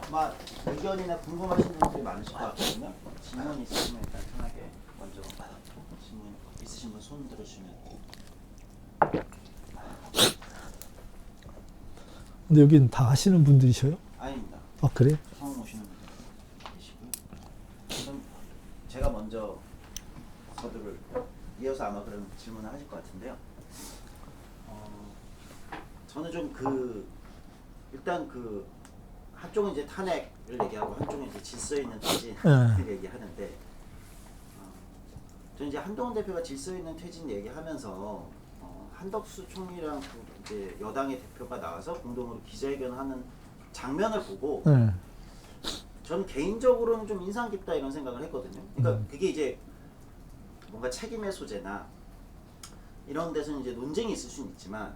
S2: 아마 의견이나 궁금하신 분들이 많으실 것 같거든요. 질문 있으시면 일단 편하게 먼저 질문 있으신 분 손 들어주시면.
S1: 근데 여기는 다 하시는 분들이셔요?
S2: 아닙니다.
S1: 아, 그래?
S2: 처음 오시는 분들 계시고요. 그럼 제가 먼저 서두를 이어서 아마 그런 질문을 하실 것 같은데요. 저는 좀 일단 한쪽은 이제 탄핵을 얘기하고 한쪽은 이제 질서 있는 퇴진을 얘기하는데, 저는 이제 한동훈 대표가 질서 있는 퇴진 얘기하면서 한덕수 총리랑 이제 여당의 대표가 나와서 공동으로 기자회견하는 장면을 보고 저는 개인적으로는 좀 인상 깊다 이런 생각을 했거든요. 그러니까 그게 이제 뭔가 책임의 소재나 이런 데서는 이제 논쟁이 있을 수는 있지만,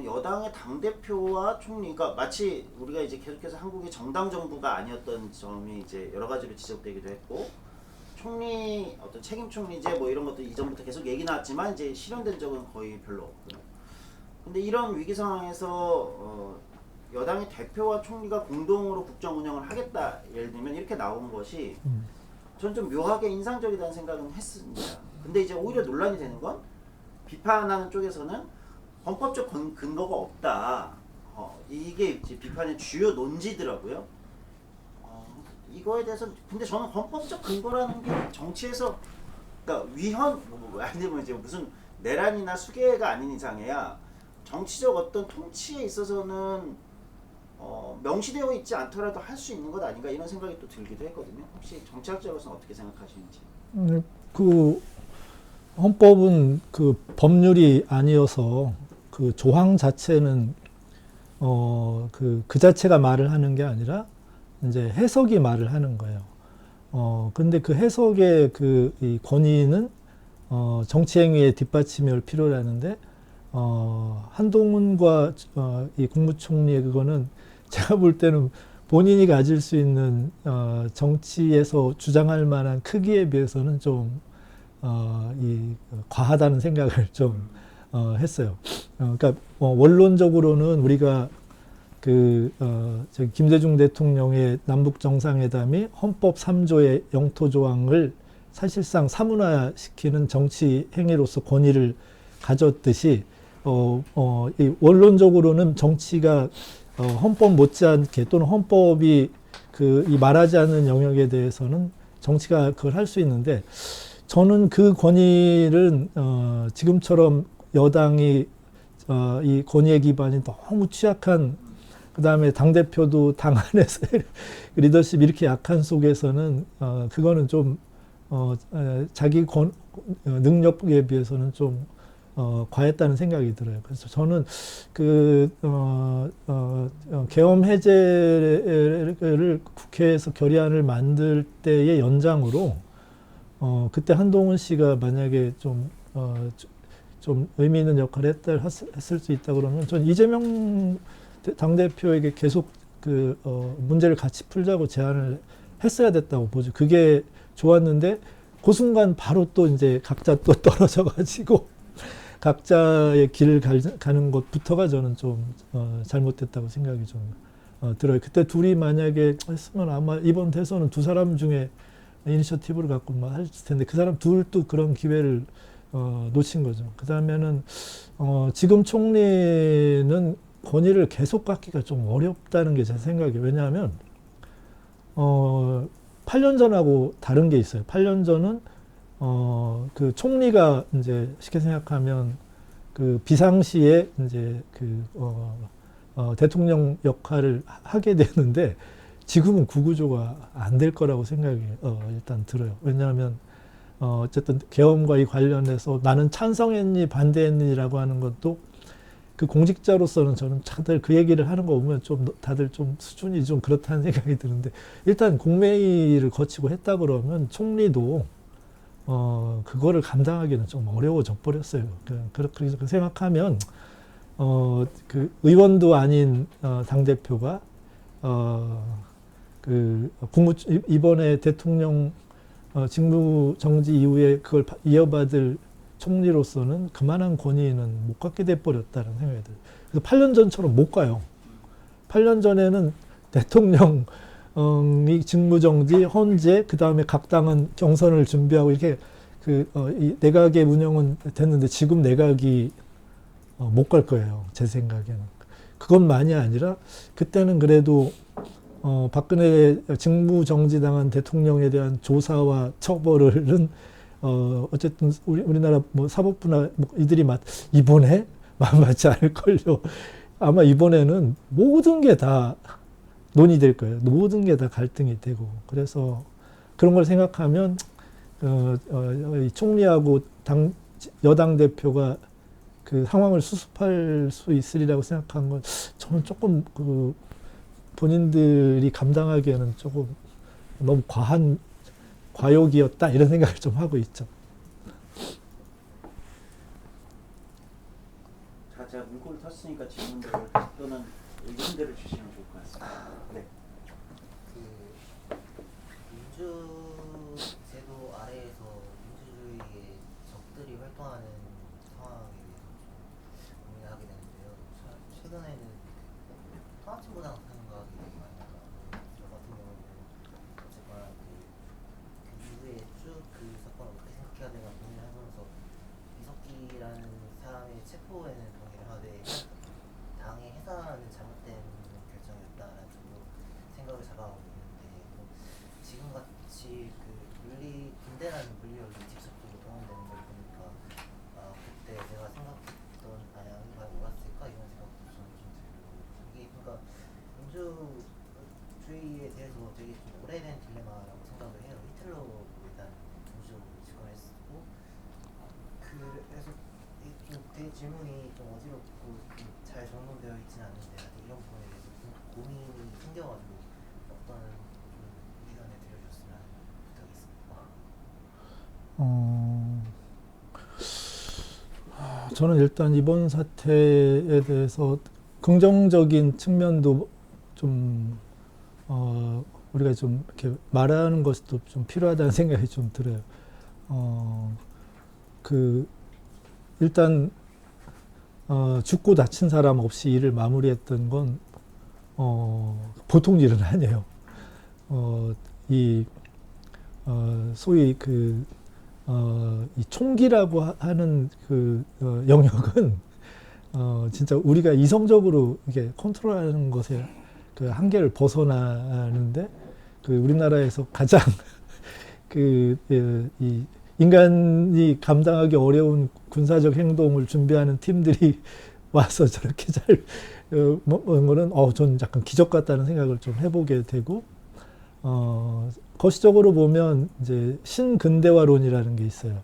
S2: 여당의 당대표와 총리, 그러니까 마치 우리가 이제 계속해서 한국의 정당 정부가 아니었던 점이 이제 여러 가지로 지적되기도 했고, 총리 어떤 책임 총리제 뭐 이런 것도 이전부터 계속 얘기 나왔지만 이제 실현된 적은 거의 별로 없고요. 근데 이런 위기 상황에서 여당의 대표와 총리가 공동으로 국정 운영을 하겠다, 예를 들면 이렇게 나온 것이 전 좀 묘하게 인상적이라는 생각은 했습니다. 근데 이제 오히려 논란이 되는 건, 비판하는 쪽에서는 헌법적 근거가 없다. 이게 이제 비판의 주요 논지더라고요. 이거에 대해서 근데 저는 헌법적 근거라는 게 정치에서, 그러니까 아니면 이제 무슨 내란이나 수계가 아닌 이상해야 정치적 어떤 통치에 있어서는 명시되어 있지 않더라도 할 수 있는 것 아닌가, 이런 생각이 또 들기도 했거든요. 혹시 정치학자로서는 어떻게 생각하시는지?
S1: 그 헌법은 그 법률이 아니어서 그 조항 자체는 그 자체가 말을 하는 게 아니라 이제 해석이 말을 하는 거예요. 근데 그 해석의 이 권위는 정치행위에 뒷받침이 올 필요라는데, 한동훈과 이 국무총리의 그거는 제가 볼 때는 본인이 가질 수 있는 정치에서 주장할 만한 크기에 비해서는 좀 과하다는 생각을 좀 했어요. 그러니까 원론적으로는 우리가 김대중 대통령의 남북 정상회담이 헌법 3조의 영토 조항을 사실상 사문화시키는 정치 행위로서 권위를 가졌듯이, 이 원론적으로는 정치가 헌법 못지않게, 또는 헌법이 이 말하지 않는 영역에 대해서는 정치가 그걸 할 수 있는데, 저는 그 권위를 지금처럼 여당이 이 권위의 기반이 너무 취약한, 그 다음에 당대표도 당 안에서 리더십이 이렇게 약한 속에서는 그거는 좀 자기 능력에 비해서는 좀 과했다는 생각이 들어요. 그래서 저는 계엄 해제를 국회에서 결의안을 만들 때의 연장으로, 그때 한동훈 씨가 만약에 좀 의미 있는 역할을 했을 수 있다 그러면, 전 이재명 당대표에게 계속 문제를 같이 풀자고 제안을 했어야 됐다고 보죠. 그게 좋았는데, 그 순간 바로 또 이제 각자 또 떨어져 가지고 각자의 길을 가는 것부터가 저는 좀 잘못됐다고 생각이 좀 들어요. 그때 둘이 만약에 했으면 아마 이번 대선은 두 사람 중에 이니셔티브를 갖고 막 할 텐데, 그 사람 둘도 그런 기회를 놓친 거죠. 그 다음에는 지금 총리는 권위를 계속 갖기가 좀 어렵다는 게 제 생각이에요. 왜냐하면 8년 전하고 다른 게 있어요. 8년 전은 그 총리가 이제 쉽게 생각하면 그 비상시에 이제 대통령 역할을 하게 되는데, 지금은 그 구조가 안 될 거라고 생각이 일단 들어요. 왜냐하면 어쨌든 계엄과 이 관련해서 나는 찬성했니 반대했니라고 하는 것도, 그 공직자로서는 저는 다들 그 얘기를 하는 거 보면 좀 다들 좀 수준이 좀 그렇다는 생각이 드는데, 일단 국무회의를 거치고 했다 그러면 총리도 그거를 감당하기는 좀 어려워져 버렸어요. 그렇게 생각하면 그 의원도 아닌 당대표가 이번에 대통령 직무 정지 이후에 그걸 이어받을 총리로서는 그만한 권위는 못 갖게 돼버렸다는 생각이 들어요. 그래서 8년 전처럼 못 가요. 8년 전에는 대통령이 직무정지, 헌재, 그 다음에 각 당은 경선을 준비하고 이렇게 이 내각의 운영은 됐는데 지금 내각이 못 갈 거예요. 제 생각에는. 그것만이 아니라 그때는 그래도 박근혜 직무정지당한 대통령에 대한 조사와 처벌은 어쨌든 우리나라 뭐 사법부나 뭐 이들이 이번에 만만치 않을걸요. 아마 이번에는 모든 게 다 논의될 거예요. 모든 게 다 갈등이 되고. 그래서 그런 걸 생각하면 이 총리하고 여당 대표가 그 상황을 수습할 수 있으리라고 생각한 건 저는 조금 본인들이 감당하기에는 조금 너무 과욕이었다 이런 생각을 좀 하고 있죠.
S2: 자, 제가 물꼬를 텄으니까 질문들을 또는 의견들을 주시면 좋을 것 같습니다. 네.
S3: 민주제도 아래에서 민주주의의 적들이 활동하는 상황에 대해서 고민을 하게 되는데요. 최근에는 통합진보당 생각이 되게 많이 나요. 저 같은 경우는 어쨌거나 그 이후에 쭉 그 사건을 어떻게 생각해야 되나 고민을 하면서 이석기라는 사람의 체포에는 동의를 하되 당의 해산하는 잘못된 결정이었다라는 쪽으로 생각을 잡아오고 있는데 지금같이 그 군대라는 물리력이 직접적으로 동원되는 걸 보니까 그때 내가 생각했던 방향이 과연 옳았을까 이런 생각도 좀 들고 이게 그러니까 민주주의에 대해서 되게 좀 오래된 딜레마라고 생각을 해요. 히틀러로 일단 민주적으로 집권했고 그래서 되게 질문이 좀 어지럽고 잘 정돈되어 있지는 않는데 이런 부분에 대해서 고민이 생겨가지고 어떤 좀 의견을 드려주셨으면 하는 부탁이 있습니다.
S1: 저는 일단 이번 사태에 대해서 긍정적인 측면도 좀 우리가 좀 이렇게 말하는 것도 좀 필요하다는 생각이 좀 들어요. 일단 죽고 다친 사람 없이 일을 마무리했던 건 보통 일은 아니에요. 소위 이 총기라고 하는 영역은 진짜 우리가 이성적으로 이게 컨트롤하는 것에 그 한계를 벗어나는데 우리나라에서 가장 이 인간이 감당하기 어려운 군사적 행동을 준비하는 팀들이 와서 저렇게 잘 먹는 거는 전 약간 기적 같다는 생각을 좀 해보게 되고 거시적으로 보면 이제 신근대화론이라는 게 있어요.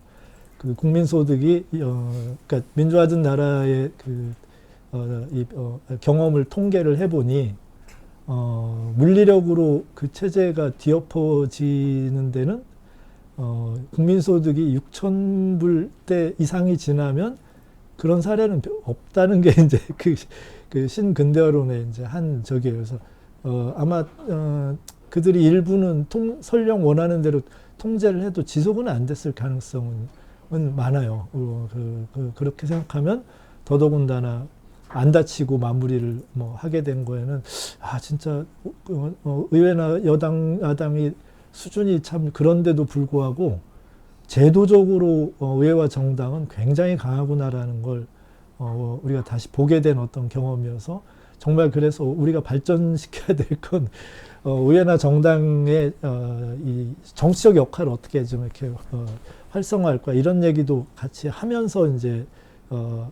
S1: 그 국민소득이 그러니까 민주화된 나라의 경험을 통계를 해보니 물리력으로 그 체제가 뒤엎어지는 데는 국민소득이 6,000불대 이상이 지나면 그런 사례는 없다는 게 이제 그 신근대화론의 이제 한 적이에요. 그래서 아마 그들이 일부는 설령 원하는 대로 통제를 해도 지속은 안 됐을 가능성은 많아요. 그렇게 생각하면 더더군다나 안 다치고 마무리를 하게 된 거에는 진짜 의회나 야당이 수준이 참 그런데도 불구하고 제도적으로 의회와 정당은 굉장히 강하구나라는 걸 우리가 다시 보게 된 어떤 경험이어서 정말 그래서 우리가 발전시켜야 될 건 의회나 정당의 이 정치적 역할을 어떻게 좀 이렇게 활성화할까 이런 얘기도 같이 하면서 이제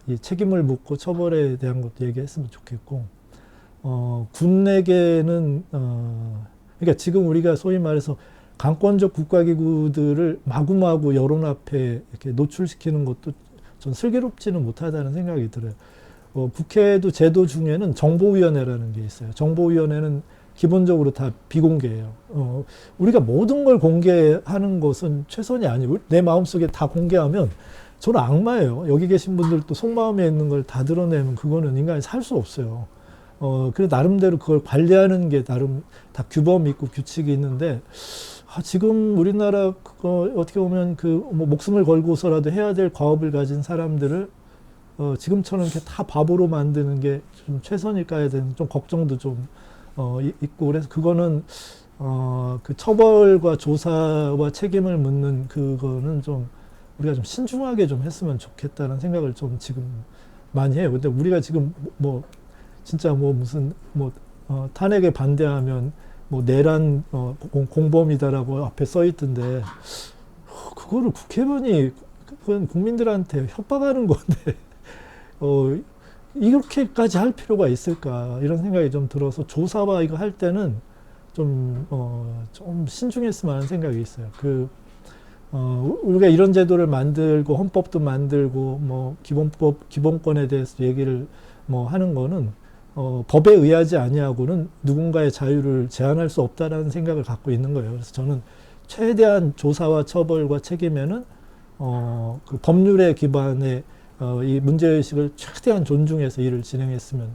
S1: 이 책임을 묻고 처벌에 대한 것도 얘기했으면 좋겠고 군에게는 그러니까 지금 우리가 소위 말해서 강권적 국가기구들을 마구마구 여론 앞에 이렇게 노출시키는 것도 전 슬기롭지는 못하다는 생각이 들어요. 국회도 제도 중에는 정보위원회라는 게 있어요. 정보위원회는 기본적으로 다 비공개예요. 우리가 모든 걸 공개하는 것은 최선이 아니고 내 마음속에 다 공개하면 저는 악마예요. 여기 계신 분들도 속마음에 있는 걸 다 드러내면 그거는 인간이 살 수 없어요. 그래 나름대로 그걸 관리하는 게 나름 다 규범이 있고 규칙이 있는데 지금 우리나라 어떻게 보면 목숨을 걸고서라도 해야 될 과업을 가진 사람들을 지금처럼 이렇게 다 바보로 만드는 게 좀 최선일까에 대한 좀 걱정도 좀 있고 그래서 그거는 그 처벌과 조사와 책임을 묻는 그거는 좀 우리가 좀 신중하게 좀 했으면 좋겠다는 생각을 좀 지금 많이 해요. 근데 우리가 지금 뭐 진짜 뭐 무슨 뭐 탄핵에 반대하면 뭐 내란 공범이다라고 앞에 써 있던데 그거를 국회의원이 그건 국민들한테 협박하는 건데 이렇게까지 할 필요가 있을까 이런 생각이 좀 들어서 조사와 이거 할 때는 좀 신중했으면 하는 생각이 있어요. 우리가 이런 제도를 만들고 헌법도 만들고 뭐 기본권에 대해서 얘기를 뭐 하는 거는 법에 의하지 아니하고는 누군가의 자유를 제한할 수 없다라는 생각을 갖고 있는 거예요. 그래서 저는 최대한 조사와 처벌과 책임에는 그 법률에 기반의 이 문제의식을 최대한 존중해서 일을 진행했으면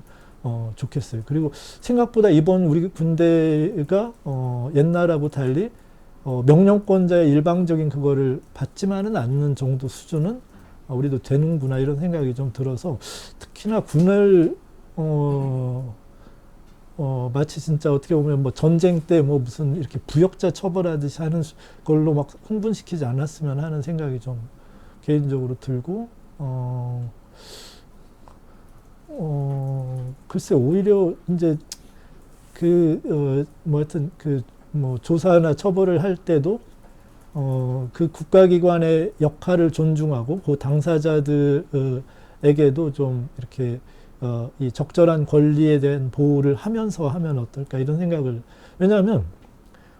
S1: 좋겠어요. 그리고 생각보다 이번 우리 군대가 옛날하고 달리 명령권자의 일방적인 그거를 받지만은 않는 정도 수준은 우리도 되는구나 이런 생각이 좀 들어서 특히나 군을 마치 진짜 어떻게 보면 뭐 전쟁 때 뭐 무슨 이렇게 부역자 처벌하듯이 하는 걸로 막 흥분시키지 않았으면 하는 생각이 좀 개인적으로 들고 글쎄 오히려 이제 뭐 하여튼 뭐 조사나 처벌을 할 때도 그 국가기관의 역할을 존중하고 그 당사자들에게도 좀 이렇게 이 적절한 권리에 대한 보호를 하면서 하면 어떨까 이런 생각을 왜냐하면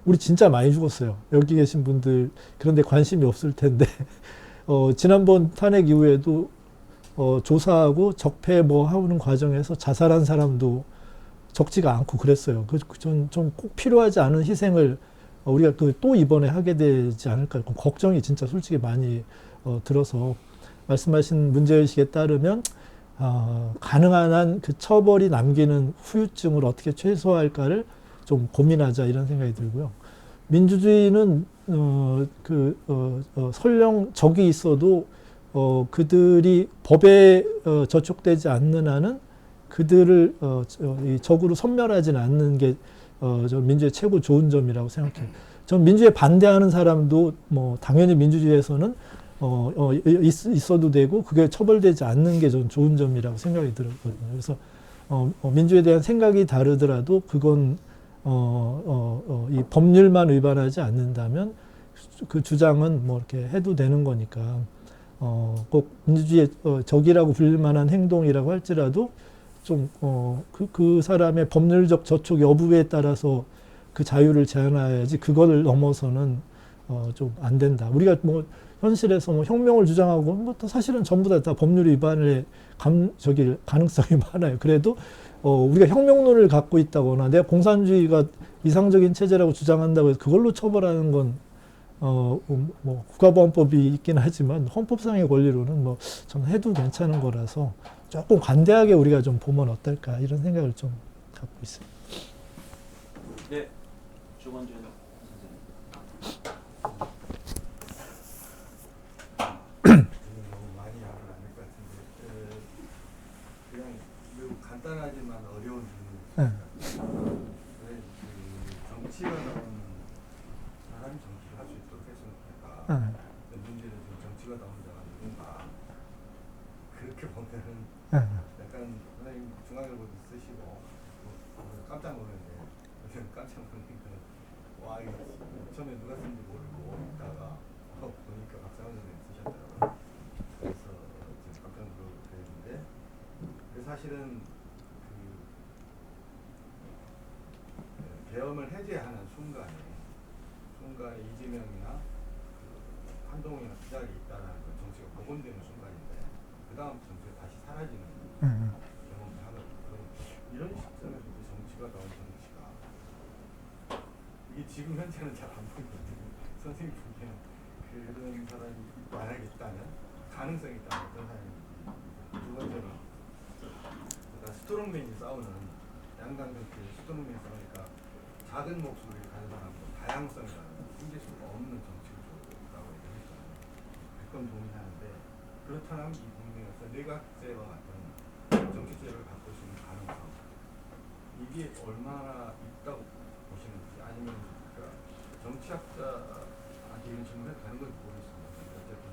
S1: 우리 진짜 많이 죽었어요. 여기 계신 분들 그런데 관심이 없을 텐데 지난번 탄핵 이후에도 조사하고 적폐 뭐 하는 과정에서 자살한 사람도 적지가 않고 그랬어요. 좀 꼭 필요하지 않은 희생을 우리가 또 이번에 하게 되지 않을까 걱정이 진짜 솔직히 많이 들어서 말씀하신 문제의식에 따르면 가능한 한 그 처벌이 남기는 후유증을 어떻게 최소화할까를 좀 고민하자 이런 생각이 들고요. 민주주의는 설령 적이 있어도 그들이 법에 저촉되지 않는 한은 그들을 이 적으로 섬멸하지는 않는 게 저 민주의 최고 좋은 점이라고 생각해요. 전 민주에 반대하는 사람도 뭐 당연히 민주주의에서는 있어도 되고 그게 처벌되지 않는 게 전 좋은 점이라고 생각이 들었거든요. 그래서 민주에 대한 생각이 다르더라도 그건 이 법률만 위반하지 않는다면 그 주장은 뭐 이렇게 해도 되는 거니까 꼭 민주주의의 적이라고 불릴 만한 행동이라고 할지라도 좀 그 사람의 법률적 저촉 여부에 따라서 그 자유를 제한해야지 그거를 넘어서는 좀 안 된다. 우리가 뭐 현실에서 뭐 혁명을 주장하고 뭐 또 사실은 전부 다 법률 위반의 가능성이 많아요. 그래도 우리가 혁명론을 갖고 있다거나 내가 공산주의가 이상적인 체제라고 주장한다고 해서 그걸로 처벌하는 건 뭐 국가보안법이 있긴 하지만 헌법상의 권리로는 뭐 저는 해도 괜찮은 거라서 조금 관대하게 우리가 좀 보면 어떨까 이런 생각을 좀 갖고 있어요.
S2: 네, 조건준 선생님.
S4: 너무 많이 하면 안 될 것 같은데 그냥 매우 간단하지만 어려운 질문입니다. 왜 정치가 나오는 사람이 정치를 할 수 있도록 했으니까 문제는 지금 정치가 나온 자가 누군가 그렇게 보면은 약간 선생님 중앙일보도 쓰시고 깜짝 놀랐는데 깜짝 놀라니까 와 이거 처음에 누가 쓴지 모르고 있다가 보니까 박상원 선생님 쓰셨더라고요. 그래서 지금 깜짝 놀라고 그랬는데 사실은 계엄을 해제하는 순간에 이재명이나 한동훈이나 그 자리에 있다는 건 정치가 복원되는 순간인데 그 다음 정치가 다시 사라지는 경험을 하거든요. 이런 시점에서 정치가 나온 정치가 이게 지금 현재는 잘 안 보이거든요. 선생님 보기에는 그런 사람이 만약에 있다면 가능성이 있다면 어떤 사람인지 두 번째는 스트롱맨이 싸우는 양당 정치의 스트롱맨이 싸우니까 작은 목소리를 가진 사람도 다양성이라는 숨길 수가 없는 정치구조라고 얘기했잖아요. 그건 동의하는데 그렇다면 이 국면에서 내각제와 같은 정치제를 갖고 있는 가능성 이게 얼마나 있다고 보시는지 아니면 그러니까 정치학자한테 이런 질문을 해도 되는 건지 모르겠습니다. 어쨌든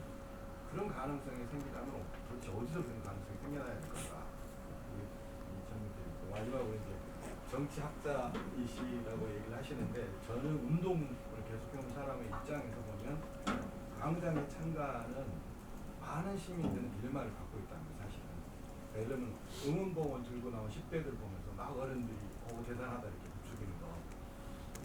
S4: 가능성이 생기다면 도대체 어디서 그런 가능성이 생겨나야 될까? 이 질문드리고 마지막으로 이제 정치학자이시라고 얘기를 하시는데 저는 운동을 계속해온 사람의 입장에서 보면 광장에 참가하는 많은 시민들은 딜레마를 갖고 있다는 거 사실은. 예를 들면 응원봉을 들고 나온 10대들 보면서 막 어른들이 대단하다 이렇게 부추기는 거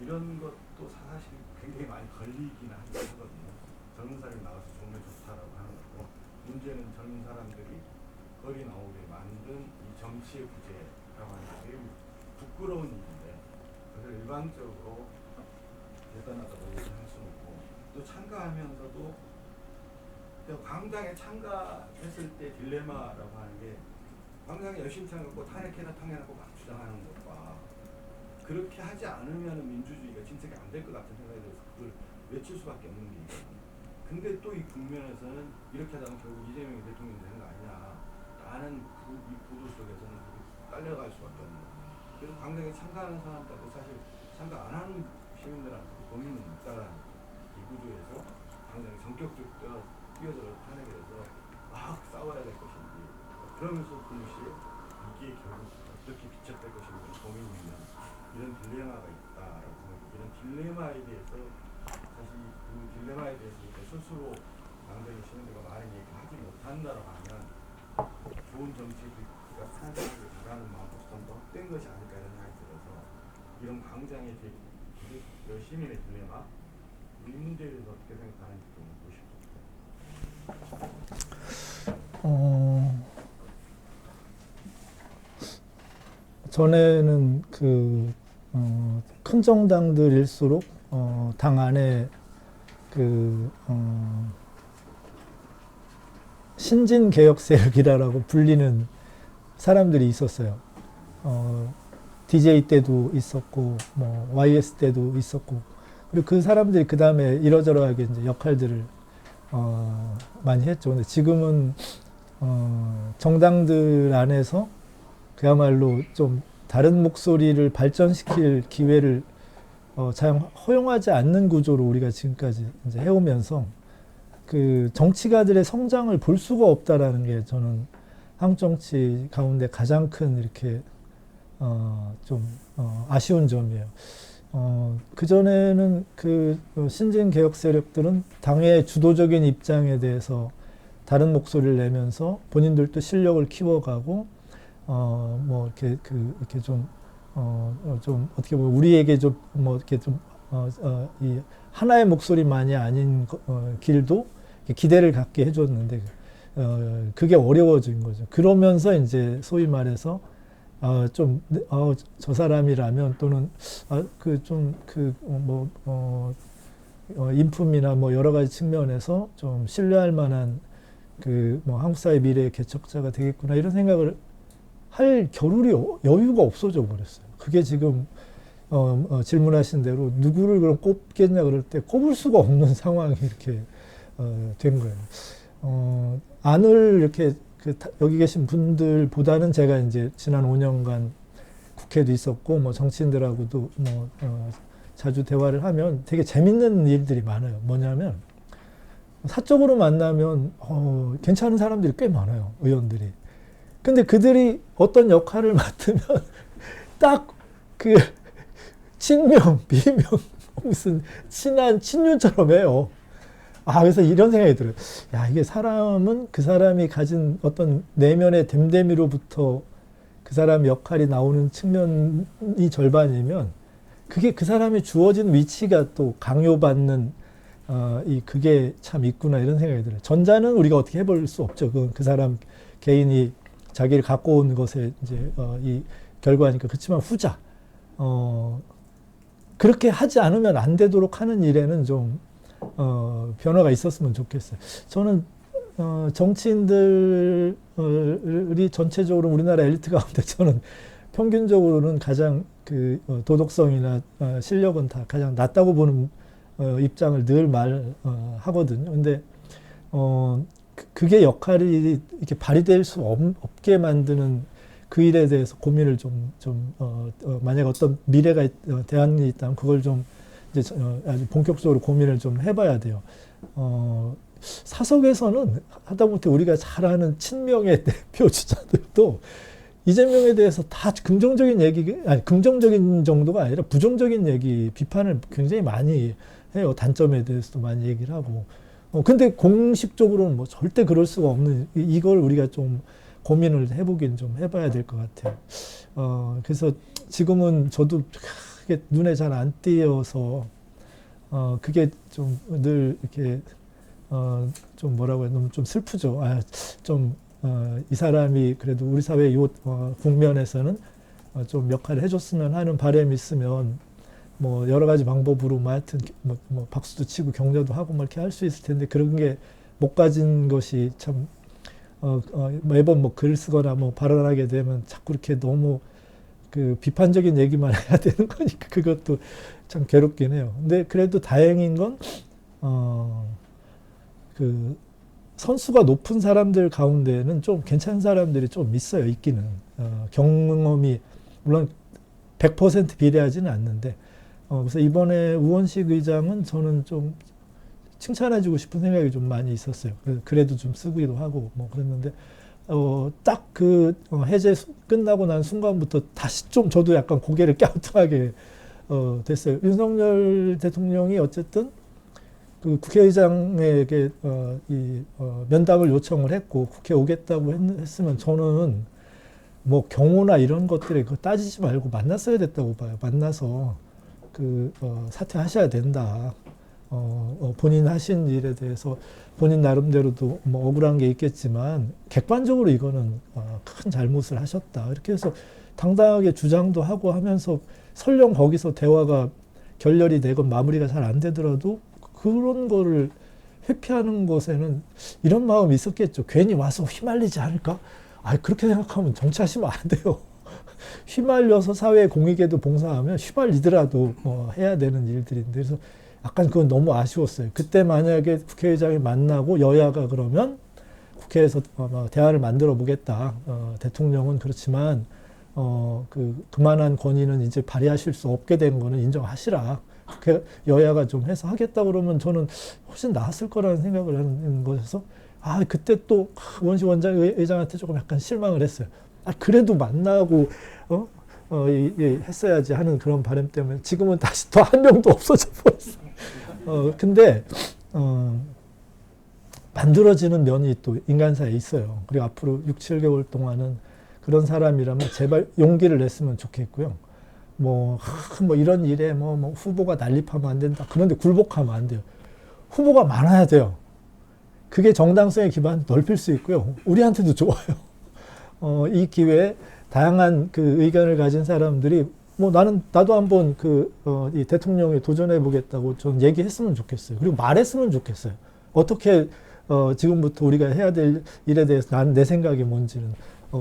S4: 이런 것도 사실 굉장히 많이 걸리긴 하거든요. 젊은 사람이 나와서 정말 좋다라고 하는 거고 문제는 젊은 사람들이 거리 나오게 만든 이 정치의 부재라고 하는 게 부끄러운 일인데 그래서 일반적으로 대단하다고 얘기할 수는 없고 또 참가하면서도 광장에 참가했을 때 딜레마라고 하는 게 광장에 열심히 참가하고 탄핵해라 탄핵하고 막 주장하는 것과 그렇게 하지 않으면 민주주의가 진척이 안 될 것 같은 생각이 들어서 그걸 외칠 수밖에 없는 게 있거든요. 근데 또 이 국면에서는 이렇게 하다 보면 결국 이재명이 대통령이 되는 거 아니냐 라는 이 구도 속에서는 딸려갈 수밖에 없는 거예요. 그래서 광장에 참가하는 사람들도 사실 참가 안 하는 시민들한테 고민은 있다라는 이 구조에서 광장에 전격적으로 뛰어들어 탄핵에 대해서 막 싸워야 될 것인지 그러면서 동시에 이게 결국 어떻게 비춰될 것인지 고민이 있는 이런 딜레마가 있다라고 이런 딜레마에 대해서 사실 그 딜레마에 대해서 스스로 광장의 시민들과 많은 얘기를 하지 못한다라고 하면 좋은 정치가 탄생하기 바라는 마음으로서 좀 더 헛된 것이 아닐까 이런 생각이 들어서 이런 광장의 시민의 딜레마 이 문제에 대해서 어떻게 생각하는지 좀 묻고 싶습니다.
S1: 전에는 큰 정당들일수록 당 안에 신진 개혁 세력이라고 불리는 사람들이 있었어요. DJ 때도 있었고, YS 때도 있었고, 그리고 그 사람들이 그 다음에 이러저러하게 이제 역할들을 많이 했죠. 근데 지금은 정당들 안에서 그야말로 좀 다른 목소리를 발전시킬 기회를 잘 허용하지 않는 구조로 우리가 지금까지 이제 해오면서 그 정치가들의 성장을 볼 수가 없다라는 게 저는 한국 정치 가운데 가장 큰 이렇게 좀 아쉬운 점이에요. 그전에는 그 신진 개혁 세력들은 당의 주도적인 입장에 대해서 다른 목소리를 내면서 본인들도 실력을 키워가고 이렇게 좀 어떻게 보면 우리에게 이 하나의 목소리만이 아닌 길도 기대를 갖게 해줬는데 그게 어려워진 거죠. 그러면서 이제 소위 말해서 저 사람이라면 또는 인품이나 여러 가지 측면에서 좀 신뢰할 만한 한국 사회 미래의 개척자가 되겠구나 이런 생각을 할 겨를이 여유가 없어져 버렸어요. 그게 지금 질문하신 대로 누구를 그럼 꼽겠냐 그럴 때 꼽을 수가 없는 상황이 이렇게 된 거예요. 안을 이렇게 여기 계신 분들보다는 제가 이제 지난 5년간 국회도 있었고 정치인들하고도 자주 대화를 하면 되게 재밌는 일들이 많아요. 뭐냐면 사적으로 만나면 괜찮은 사람들이 꽤 많아요. 의원들이. 근데 그들이 어떤 역할을 맡으면 딱 친명, 비명, 무슨 친한 친윤처럼 해요. 그래서 이런 생각이 들어요. 이게 사람은 그 사람이 가진 어떤 내면의 됨됨이로부터 그 사람 역할이 나오는 측면이 절반이면 그게 그 사람이 주어진 위치가 또 강요받는 그게 참 있구나 이런 생각이 들어요. 전자는 우리가 어떻게 해볼 수 없죠. 그 사람 개인이 자기를 갖고 온 것에 이제 이 결과니까. 그렇지만 후자 그렇게 하지 않으면 안 되도록 하는 일에는 좀 변화가 있었으면 좋겠어요. 저는 정치인들이 전체적으로 우리나라 엘리트 가운데 저는 평균적으로는 가장 도덕성이나 실력은 다 가장 낮다고 보는 입장을 늘 말하거든요. 근데 그게 역할이 이렇게 발휘될 수 없게 만드는 그 일에 대해서 고민을 만약 어떤 미래가 대안이 있다면 그걸 좀 이제 아주 본격적으로 고민을 좀 해봐야 돼요. 사석에서는 하다못해 우리가 잘 아는 친명의 대표 주자들도 이재명에 대해서 다 긍정적인 얘기, 아니 긍정적인 정도가 아니라 부정적인 얘기, 비판을 굉장히 많이 해요. 단점에 대해서도 많이 얘기를 하고. 근데 공식적으로는 뭐 절대 그럴 수가 없는, 이걸 우리가 좀 고민을 해보긴 좀 해봐야 될 것 같아요. 그래서 지금은 저도 크게 눈에 잘 안 띄어서, 그게 좀 늘 이렇게, 좀 뭐라고 해야, 너무 좀 슬프죠. 이 사람이 그래도 우리 사회 요, 국면에서는 좀 역할을 해줬으면 하는 바람이 있으면, 뭐 여러 가지 방법으로 뭐 하여튼 뭐 박수도 치고 격려도 하고 뭐 이렇게 할 수 있을 텐데 그런 게 못 가진 것이 참 매번 뭐 글 쓰거나 뭐 발언하게 되면 자꾸 이렇게 너무 그 비판적인 얘기만 해야 되는 거니까 그것도 참 괴롭긴 해요. 근데 그래도 다행인 건 그 선수가 높은 사람들 가운데는 좀 괜찮은 사람들이 좀 있어요. 있기는 경험이 물론 100% 비례하지는 않는데. 그래서 이번에 우원식 의장은 저는 좀 칭찬해주고 싶은 생각이 좀 많이 있었어요. 그래도 좀 쓰기도 하고 뭐 그랬는데, 딱 그 해제 끝나고 난 순간부터 다시 좀 저도 약간 고개를 갸우뚱하게 됐어요. 윤석열 대통령이 어쨌든 그 국회의장에게 면담을 요청을 했고 국회 오겠다고 했으면 저는 뭐 경호나 이런 것들에 그거 따지지 말고 만났어야 됐다고 봐요. 만나서 사퇴하셔야 된다. 본인 하신 일에 대해서 본인 나름대로도 뭐 억울한 게 있겠지만 객관적으로 이거는 큰 잘못을 하셨다. 이렇게 해서 당당하게 주장도 하고 하면서 설령 거기서 대화가 결렬이 되건 마무리가 잘 안 되더라도 그런 거를 회피하는 것에는 이런 마음이 있었겠죠. 괜히 와서 휘말리지 않을까? 그렇게 생각하면 정치하시면 안 돼요. 휘말려서 사회 공익에도 봉사하면 휘말리더라도 해야 되는 일들인데, 그래서 약간 그건 너무 아쉬웠어요. 그때 만약에 국회의장이 만나고 여야가 그러면 국회에서 대안을 만들어 보겠다. 대통령은 그렇지만 그만한 권위는 이제 발휘하실 수 없게 된 거는 인정하시라. 국회 여야가 좀 해서 하겠다 그러면 저는 훨씬 나았을 거라는 생각을 하는 것에서 그때 또 우원식 의장한테 조금 약간 실망을 했어요. 그래도 만나고 했어야지 하는 그런 바람 때문에 지금은 다시 또 한 명도 없어져 버렸어. 근데 만들어지는 면이 또 인간사에 있어요. 그리고 앞으로 6, 7개월 동안은 그런 사람이라면 제발 용기를 냈으면 좋겠고요. 뭐 이런 일에 뭐 후보가 난립하면 안 된다. 그런데 굴복하면 안 돼요. 후보가 많아야 돼요. 그게 정당성의 기반을 넓힐 수 있고요. 우리한테도 좋아요. 이 기회에 다양한 그 의견을 가진 사람들이 나도 한번 이 대통령에 도전해 보겠다고 좀 얘기했으면 좋겠어요. 그리고 말했으면 좋겠어요. 어떻게 지금부터 우리가 해야 될 일에 대해서 내 생각이 뭔지는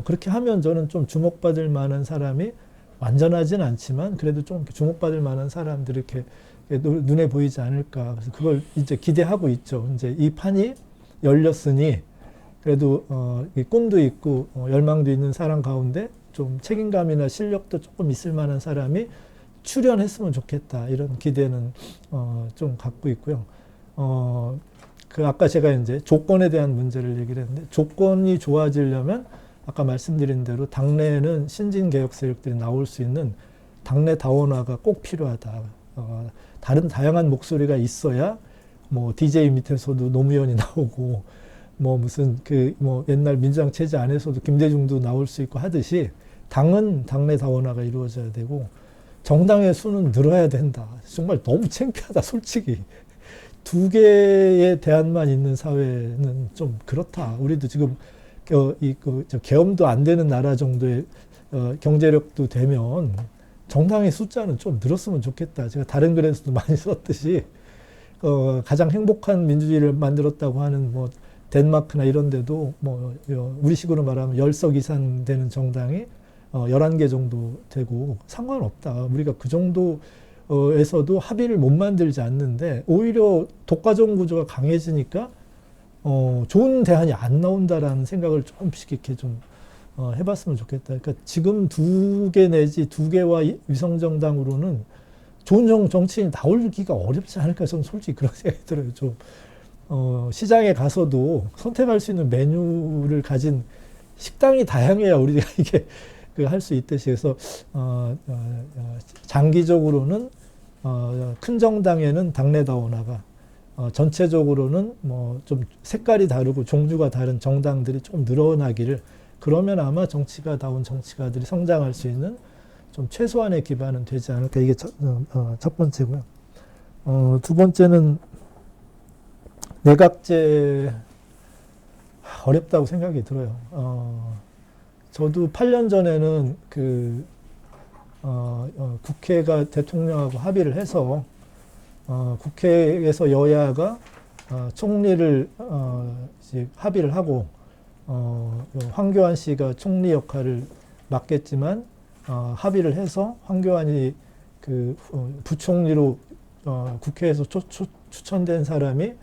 S1: 그렇게 하면 저는 좀 주목받을 만한 사람이 완전하진 않지만 그래도 좀 주목받을 만한 사람들이 이렇게 눈에 보이지 않을까. 그래서 그걸 이제 기대하고 있죠. 이제 이 판이 열렸으니 그래도 이 꿈도 있고 열망도 있는 사람 가운데 좀 책임감이나 실력도 조금 있을 만한 사람이 출연했으면 좋겠다. 이런 기대는 좀 갖고 있고요. 아까 제가 이제 조건에 대한 문제를 얘기를 했는데 조건이 좋아지려면 아까 말씀드린 대로 당내에는 신진 개혁 세력들이 나올 수 있는 당내 다원화가 꼭 필요하다. 다른 다양한 목소리가 있어야 뭐 DJ 밑에서도 노무현이 나오고 무슨 옛날 민주당 체제 안에서도 김대중도 나올 수 있고 하듯이 당은 당내 다원화가 이루어져야 되고 정당의 수는 늘어야 된다. 정말 너무 창피하다, 솔직히. 두 개의 대안만 있는 사회는 좀 그렇다. 우리도 지금 계엄도 안 되는 나라 정도의 경제력도 되면 정당의 숫자는 좀 늘었으면 좋겠다. 제가 다른 글에서도 많이 썼듯이 가장 행복한 민주주의를 만들었다고 하는 덴마크나 이런 데도 우리식으로 말하면 10석 이상 되는 정당이 11개 정도 되고 상관없다. 우리가 그 정도에서도 합의를 못 만들지 않는데 오히려 독과점 구조가 강해지니까 좋은 대안이 안 나온다라는 생각을 조금씩 이렇게 좀 해봤으면 좋겠다. 그러니까 지금 2개 내지 2개와 위성정당으로는 좋은 정치인이 나오기가 어렵지 않을까. 저는 솔직히 그런 생각이 들어요. 좀 시장에 가서도 선택할 수 있는 메뉴를 가진 식당이 다양해야 우리가 이게 할 수 있듯이. 그래서 장기적으로는 큰 정당에는 당내다원화가, 전체적으로는 뭐 좀 색깔이 다르고 종류가 다른 정당들이 좀 늘어나기를, 그러면 아마 정치가다운 정치가들이 성장할 수 있는 좀 최소한의 기반은 되지 않을까. 이게 첫 번째고요. 두 번째는 내각제 어렵다고 생각이 들어요. 저도 8년 전에는 국회가 대통령하고 합의를 해서 국회에서 여야가 총리를 이제 합의를 하고 황교안 씨가 총리 역할을 맡겠지만 합의를 해서 황교안이 부총리로 국회에서 추천된 사람이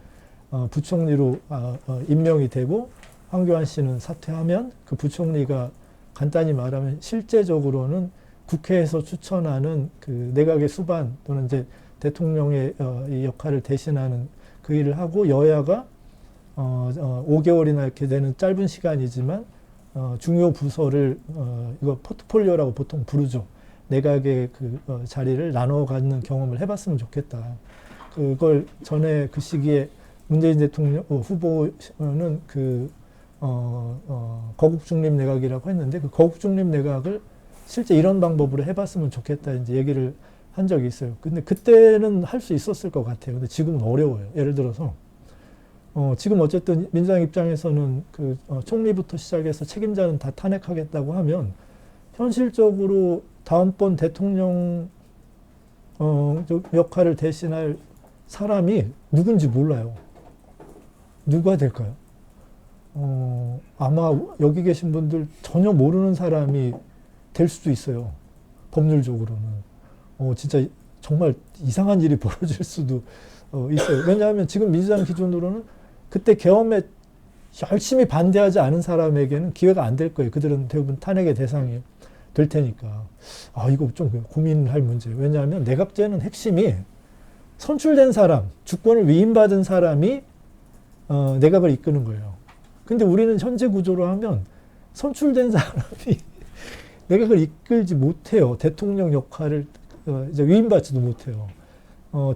S1: 부총리로 임명이 되고 황교안 씨는 사퇴하면 그 부총리가 간단히 말하면 실제적으로는 국회에서 추천하는 내각의 수반 또는 이제 대통령의 이 역할을 대신하는 그 일을 하고, 여야가 5개월이나 이렇게 되는 짧은 시간이지만 중요 부서를 이거 포트폴리오라고 보통 부르죠. 내각의 자리를 나눠 갖는 경험을 해봤으면 좋겠다. 그걸 전에 그 시기에 문재인 대통령 후보는 거국중립 내각이라고 했는데, 그 거국중립 내각을 실제 이런 방법으로 해봤으면 좋겠다 이제 얘기를 한 적이 있어요. 근데 그때는 할 수 있었을 것 같아요. 근데 지금은 어려워요. 예를 들어서 지금 어쨌든 민주당 입장에서는 총리부터 시작해서 책임자는 다 탄핵하겠다고 하면 현실적으로 다음번 대통령 역할을 대신할 사람이 누군지 몰라요. 누가 될까요? 아마 여기 계신 분들 전혀 모르는 사람이 될 수도 있어요. 법률적으로는. 진짜 정말 이상한 일이 벌어질 수도 있어요. 왜냐하면 지금 민주당 기준으로는 그때 계엄에 열심히 반대하지 않은 사람에게는 기회가 안 될 거예요. 그들은 대부분 탄핵의 대상이 될 테니까. 이거 좀 고민할 문제예요. 왜냐하면 내각제는 핵심이 선출된 사람, 주권을 위임받은 사람이 내각을 이끄는 거예요. 근데 우리는 현재 구조로 하면 선출된 사람이 내각을 이끌지 못해요. 대통령 역할을 이제 위임받지도 못해요.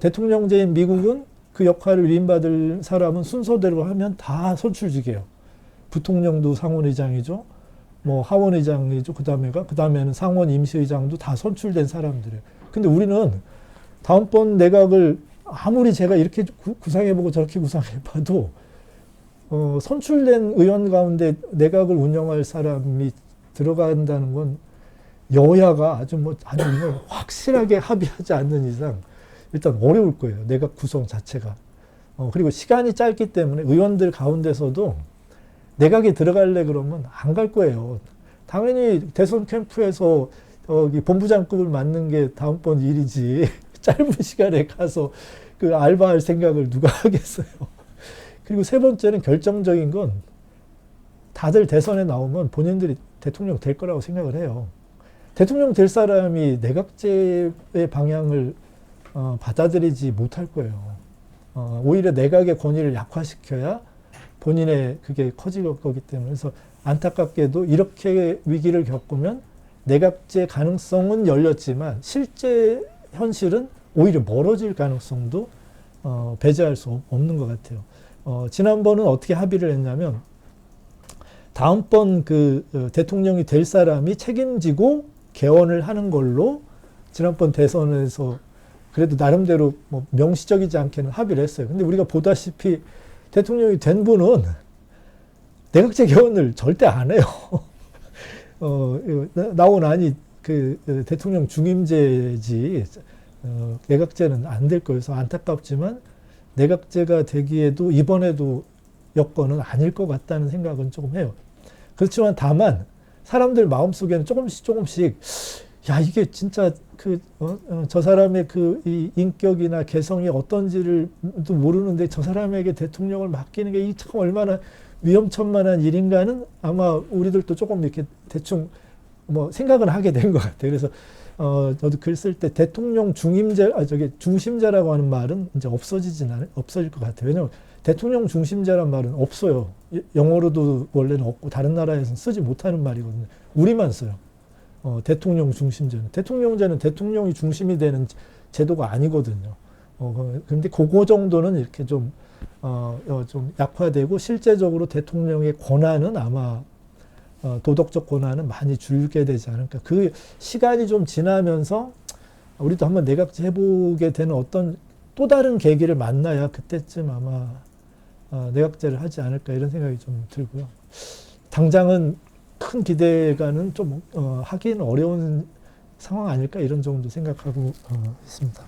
S1: 대통령제인 미국은 그 역할을 위임받을 사람은 순서대로 하면 다 선출직이에요. 부통령도 상원의장이죠. 뭐 하원의장이죠. 그 다음에는 상원 임시의장도 다 선출된 사람들이에요. 근데 우리는 다음번 내각을 아무리 제가 이렇게 구상해보고 저렇게 구상해봐도 선출된 의원 가운데 내각을 운영할 사람이 들어간다는 건 여야가 아주 확실하게 합의하지 않는 이상 일단 어려울 거예요. 내각 구성 자체가. 그리고 시간이 짧기 때문에 의원들 가운데서도 내각에 들어갈래 그러면 안 갈 거예요. 당연히 대선 캠프에서 본부장급을 맡는 게 다음번 일이지 짧은 시간에 가서 알바할 생각을 누가 하겠어요. 그리고 세 번째는 결정적인 건 다들 대선에 나오면 본인들이 대통령 될 거라고 생각을 해요. 대통령 될 사람이 내각제의 방향을 받아들이지 못할 거예요. 오히려 내각의 권위를 약화시켜야 본인의 그게 커질 거기 때문에. 그래서 안타깝게도 이렇게 위기를 겪으면 내각제 가능성은 열렸지만 실제 현실은 오히려 멀어질 가능성도 배제할 수 없는 것 같아요. 지난번은 어떻게 합의를 했냐면 다음번 대통령이 될 사람이 책임지고 개헌을 하는 걸로 지난번 대선에서 그래도 나름대로 명시적이지 않게는 합의를 했어요. 근데 우리가 보다시피 대통령이 된 분은 내각제 개헌을 절대 안 해요. 나오 나니 대통령 중임제지 내각제는 안 될 거예요. 그래서 안타깝지만 내각제가 되기에도 이번에도 여건은 아닐 것 같다는 생각은 조금 해요. 그렇지만 다만 사람들 마음속에는 조금씩 야 이게 진짜 저 사람의 이 인격이나 개성이 어떤지를 또 모르는데 저 사람에게 대통령을 맡기는 게 참 얼마나 위험천만한 일인가는 아마 우리들도 조금 이렇게 대충 생각은 하게 된 것 같아요. 그래서 저도 글 쓸 때 대통령 중심제라고 하는 말은 이제 없어질 것 같아요. 왜냐하면 대통령 중심제란 말은 없어요. 영어로도 원래는 없고 다른 나라에서는 쓰지 못하는 말이거든요. 우리만 써요. 대통령 중심제는. 대통령제는 대통령이 중심이 되는 제도가 아니거든요. 근데 그거 정도는 이렇게 좀 약화되고 실제적으로 대통령의 권한은 아마 도덕적 권한은 많이 줄게 되지 않을까. 그 시간이 좀 지나면서 우리도 한번 내각제 해보게 되는 어떤 또 다른 계기를 만나야 그때쯤 아마 내각제를 하지 않을까 이런 생각이 좀 들고요. 당장은 큰 기대가는 좀 하기는 어려운 상황 아닐까 이런 정도 생각하고 있습니다.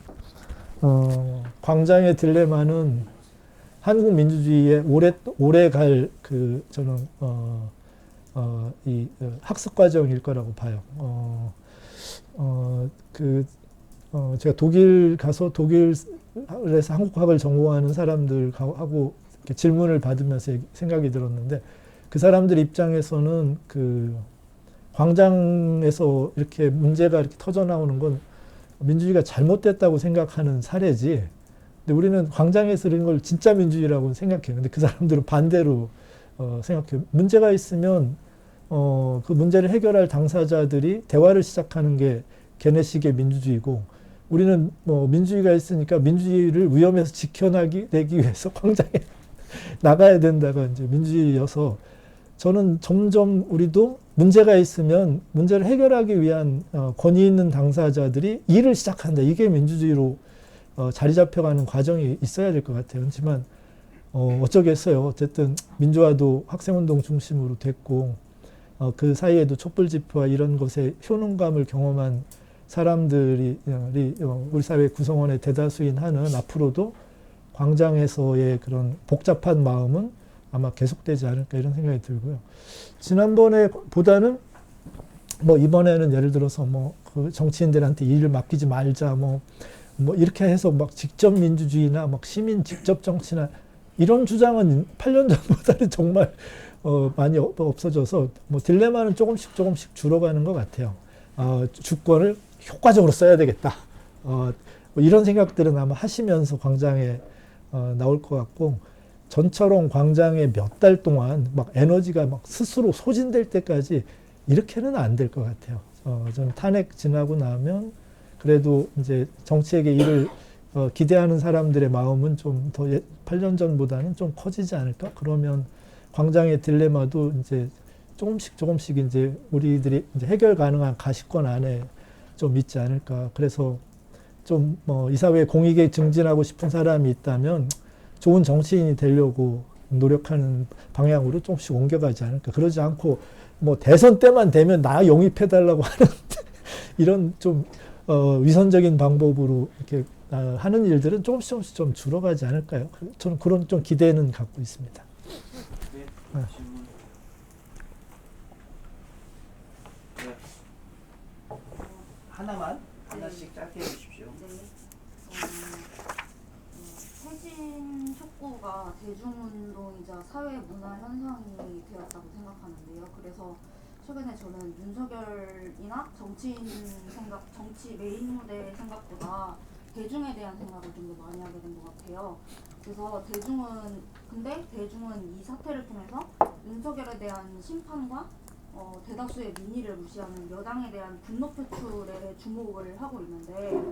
S1: 광장의 딜레마는 한국 민주주의에 오래 갈 저는 이 학습 과정일 거라고 봐요. 제가 독일 가서 독일에서 한국학을 전공하는 사람들하고 이렇게 질문을 받으면서 생각이 들었는데 그 사람들 입장에서는 그 광장에서 이렇게 문제가 이렇게 터져 나오는 건 민주주의가 잘못됐다고 생각하는 사례지. 근데 우리는 광장에서 이런 걸 진짜 민주주의라고 생각해요. 근데 그 사람들은 반대로 생각해요. 문제가 있으면 그 문제를 해결할 당사자들이 대화를 시작하는 게 걔네식의 민주주의고 우리는 뭐 민주주의가 있으니까 민주주의를 위험에서 지켜내기 위해서 광장에 나가야 된다가 이제 민주주의여서 저는 점점 우리도 문제가 있으면 문제를 해결하기 위한 권위 있는 당사자들이 일을 시작한다. 이게 민주주의로 자리 잡혀가는 과정이 있어야 될 것 같아요. 하지만 어쩌겠어요. 어쨌든 민주화도 학생운동 중심으로 됐고 그 사이에도 촛불 집회와 이런 것에 효능감을 경험한 사람들이 우리 사회 구성원의 대다수인 한은 앞으로도 광장에서의 그런 복잡한 마음은 아마 계속되지 않을까 이런 생각이 들고요. 지난번에 보다는 뭐 이번에는 예를 들어서 뭐 그 정치인들한테 일을 맡기지 말자 뭐 이렇게 해서 막 직접 민주주의나 막 시민 직접 정치나 이런 주장은 8년 전보다는 정말 많이 없어져서 뭐 딜레마는 조금씩 줄어가는 것 같아요. 주권을 효과적으로 써야 되겠다. 뭐 이런 생각들은 아마 하시면서 광장에 나올 것 같고 전처럼 광장에 몇 달 동안 막 에너지가 막 스스로 소진될 때까지 이렇게는 안 될 것 같아요. 저는 탄핵 지나고 나면 그래도 이제 정치에게 일을 기대하는 사람들의 마음은 좀 더 8년 전보다는 좀 커지지 않을까? 그러면 광장의 딜레마도 이제 조금씩 이제 우리들이 이제 해결 가능한 가시권 안에 좀 있지 않을까. 그래서 좀 이 사회에 공익에 증진하고 싶은 사람이 있다면 좋은 정치인이 되려고 노력하는 방향으로 조금씩 옮겨가지 않을까. 그러지 않고 뭐 대선 때만 되면 나 영입해달라고 하는 이런 좀 위선적인 방법으로 이렇게 하는 일들은 조금씩 좀 줄어가지 않을까요? 저는 그런 좀 기대는 갖고 있습니다.
S2: 네,
S1: 네.
S2: 질문. 네. 하나씩 짧게 해주십시오.
S5: 퇴진 촉구가 대중운동이자 사회 문화 현상이 되었다고 생각하는데요. 그래서 최근에 저는 윤석열이나 정치인 생각, 정치 메인 무대 생각보다 대중에 대한 생각을 좀 더 많이 하게 된 것 같아요. 그래서 대중은 이 사태를 통해서 윤석열에 대한 심판과 대다수의 민의를 무시하는 여당에 대한 분노 표출에 주목을 하고 있는데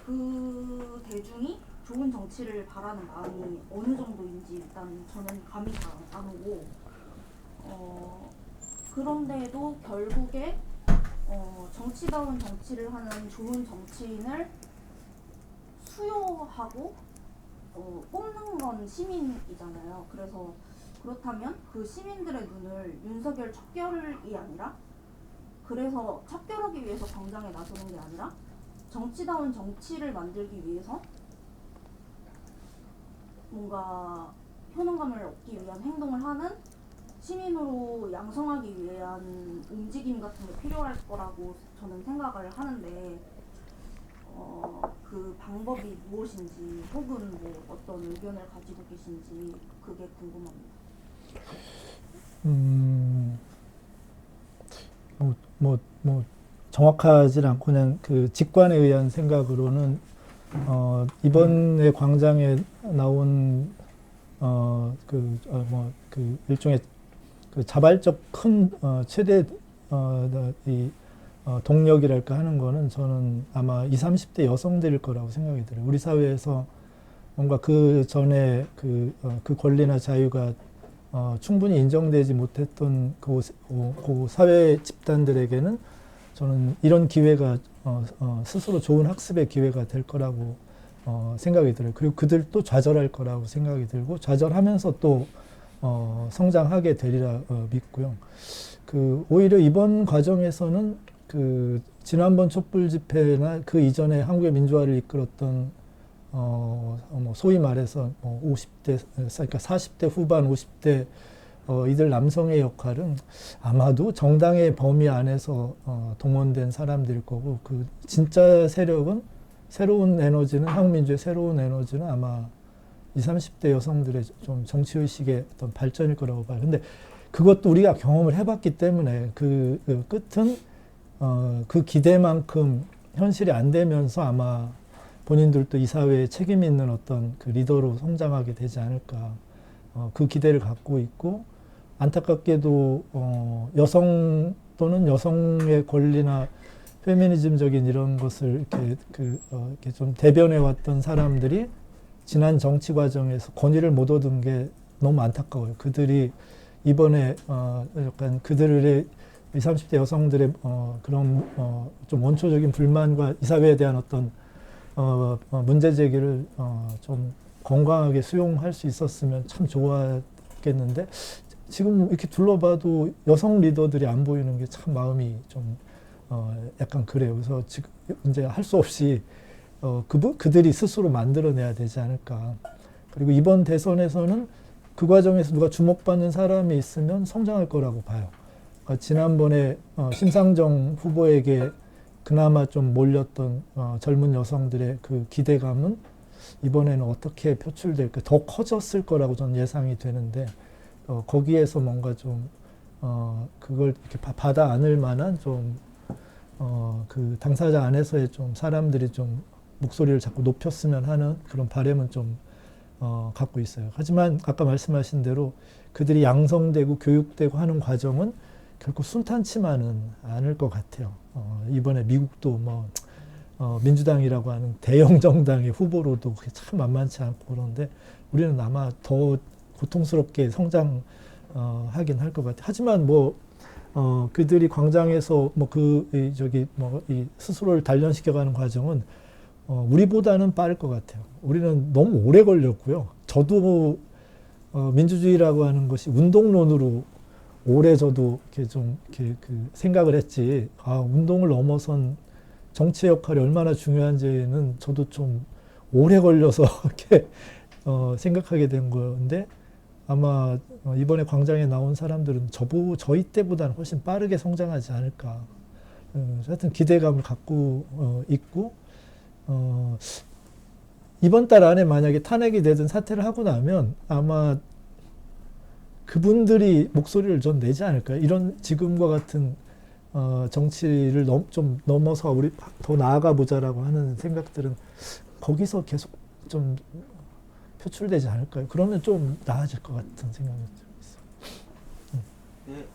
S5: 그 대중이 좋은 정치를 바라는 마음이 어느 정도인지 일단 저는 감이 잘 안 오고 그런데도 결국에 정치다운 정치를 하는 좋은 정치인을 수요하고 뽑는 건 시민이잖아요. 그래서 그렇다면 그 시민들의 눈을 윤석열 척결이 아니라 그래서 척결하기 위해서 광장에 나서는 게 아니라 정치다운 정치를 만들기 위해서 뭔가 효능감을 얻기 위한 행동을 하는 시민으로 양성하기 위한 움직임 같은 게 필요할 거라고 저는 생각을 하는데 그 방법이 무엇인지 혹은 뭐 어떤 의견을 가지고 계신지 그게 궁금합니다.
S1: 정확하진 않고 그냥 그 직관에 의한 생각으로는 이번에 광장에 나온 그 일종의 그 자발적 큰 최대 동력이랄까 하는 거는 저는 아마 20, 30대 여성들일 거라고 생각이 들어요. 우리 사회에서 뭔가 그 전에 그 권리나 자유가 충분히 인정되지 못했던 그 사회 집단들에게는 저는 이런 기회가 스스로 좋은 학습의 기회가 될 거라고 생각이 들어요. 그리고 그들도 좌절할 거라고 생각이 들고 좌절하면서 또 성장하게 되리라 믿고요. 오히려 이번 과정에서는 지난번 촛불 집회나 그 이전에 한국의 민주화를 이끌었던 소위 말해서 50대, 그러니까 40대 후반, 50대 이들 남성의 역할은 아마도 정당의 범위 안에서 동원된 사람들일 거고, 그 진짜 세력은 새로운 에너지는, 한국민주의 새로운 에너지는 아마 20, 30대 여성들의 좀 정치의식의 어떤 발전일 거라고 봐요. 근데 그것도 우리가 경험을 해봤기 때문에 그 끝은 그 기대만큼 현실이 안 되면서 아마 본인들도 이 사회에 책임 있는 어떤 그 리더로 성장하게 되지 않을까, 그 기대를 갖고 있고, 안타깝게도 여성 또는 여성의 권리나 페미니즘적인 이런 것을 이렇게 좀 대변해 왔던 사람들이 지난 정치 과정에서 권위를 못 얻은 게 너무 안타까워요. 그들이 이번에 약간 그들의 20, 30대 여성들의 그런 좀 원초적인 불만과 이 사회에 대한 어떤 문제 제기를 좀 건강하게 수용할 수 있었으면 참 좋았겠는데, 지금 이렇게 둘러봐도 여성 리더들이 안 보이는 게 참 마음이 좀 약간 그래요. 그래서 지금 이제 할 수 없이 그들이 스스로 만들어내야 되지 않을까. 그리고 이번 대선에서는 그 과정에서 누가 주목받는 사람이 있으면 성장할 거라고 봐요. 그러니까 지난번에 심상정 후보에게 그나마 좀 몰렸던 젊은 여성들의 그 기대감은 이번에는 어떻게 표출될까, 더 커졌을 거라고 저는 예상이 되는데, 거기에서 뭔가 좀 그걸 이렇게 받아 안을 만한 좀 그 당사자 안에서의 좀 사람들이 좀 목소리를 자꾸 높였으면 하는 그런 바람은 좀 갖고 있어요. 하지만 아까 말씀하신 대로 그들이 양성되고 교육되고 하는 과정은 결코 순탄치만은 않을 것 같아요. 이번에 미국도 민주당이라고 하는 대형 정당의 후보로도 그게 참 만만치 않고 그런데, 우리는 아마 더 고통스럽게 성장하긴 할 것 같아요. 하지만 그들이 광장에서 이 스스로를 단련시켜가는 과정은 우리보다는 빠를 것 같아요. 우리는 너무 오래 걸렸고요. 저도 민주주의라고 하는 것이 운동론으로 오래 저도 이렇게 생각을 했지, 운동을 넘어선 정치의 역할이 얼마나 중요한지는 저도 좀 오래 걸려서 이렇게 생각하게 된 건데, 아마 이번에 광장에 나온 사람들은 저희 때보다는 훨씬 빠르게 성장하지 않을까. 하여튼 기대감을 갖고 있고, 이번 달 안에 만약에 탄핵이 되든 사퇴를 하고 나면 아마 그분들이 목소리를 좀 내지 않을까요? 이런 지금과 같은 정치를 좀 넘어서 우리 더 나아가 보자라고 하는 생각들은 거기서 계속 좀 표출되지 않을까요? 그러면 좀 나아질 것 같은 생각이 있어요.
S2: 네. 네.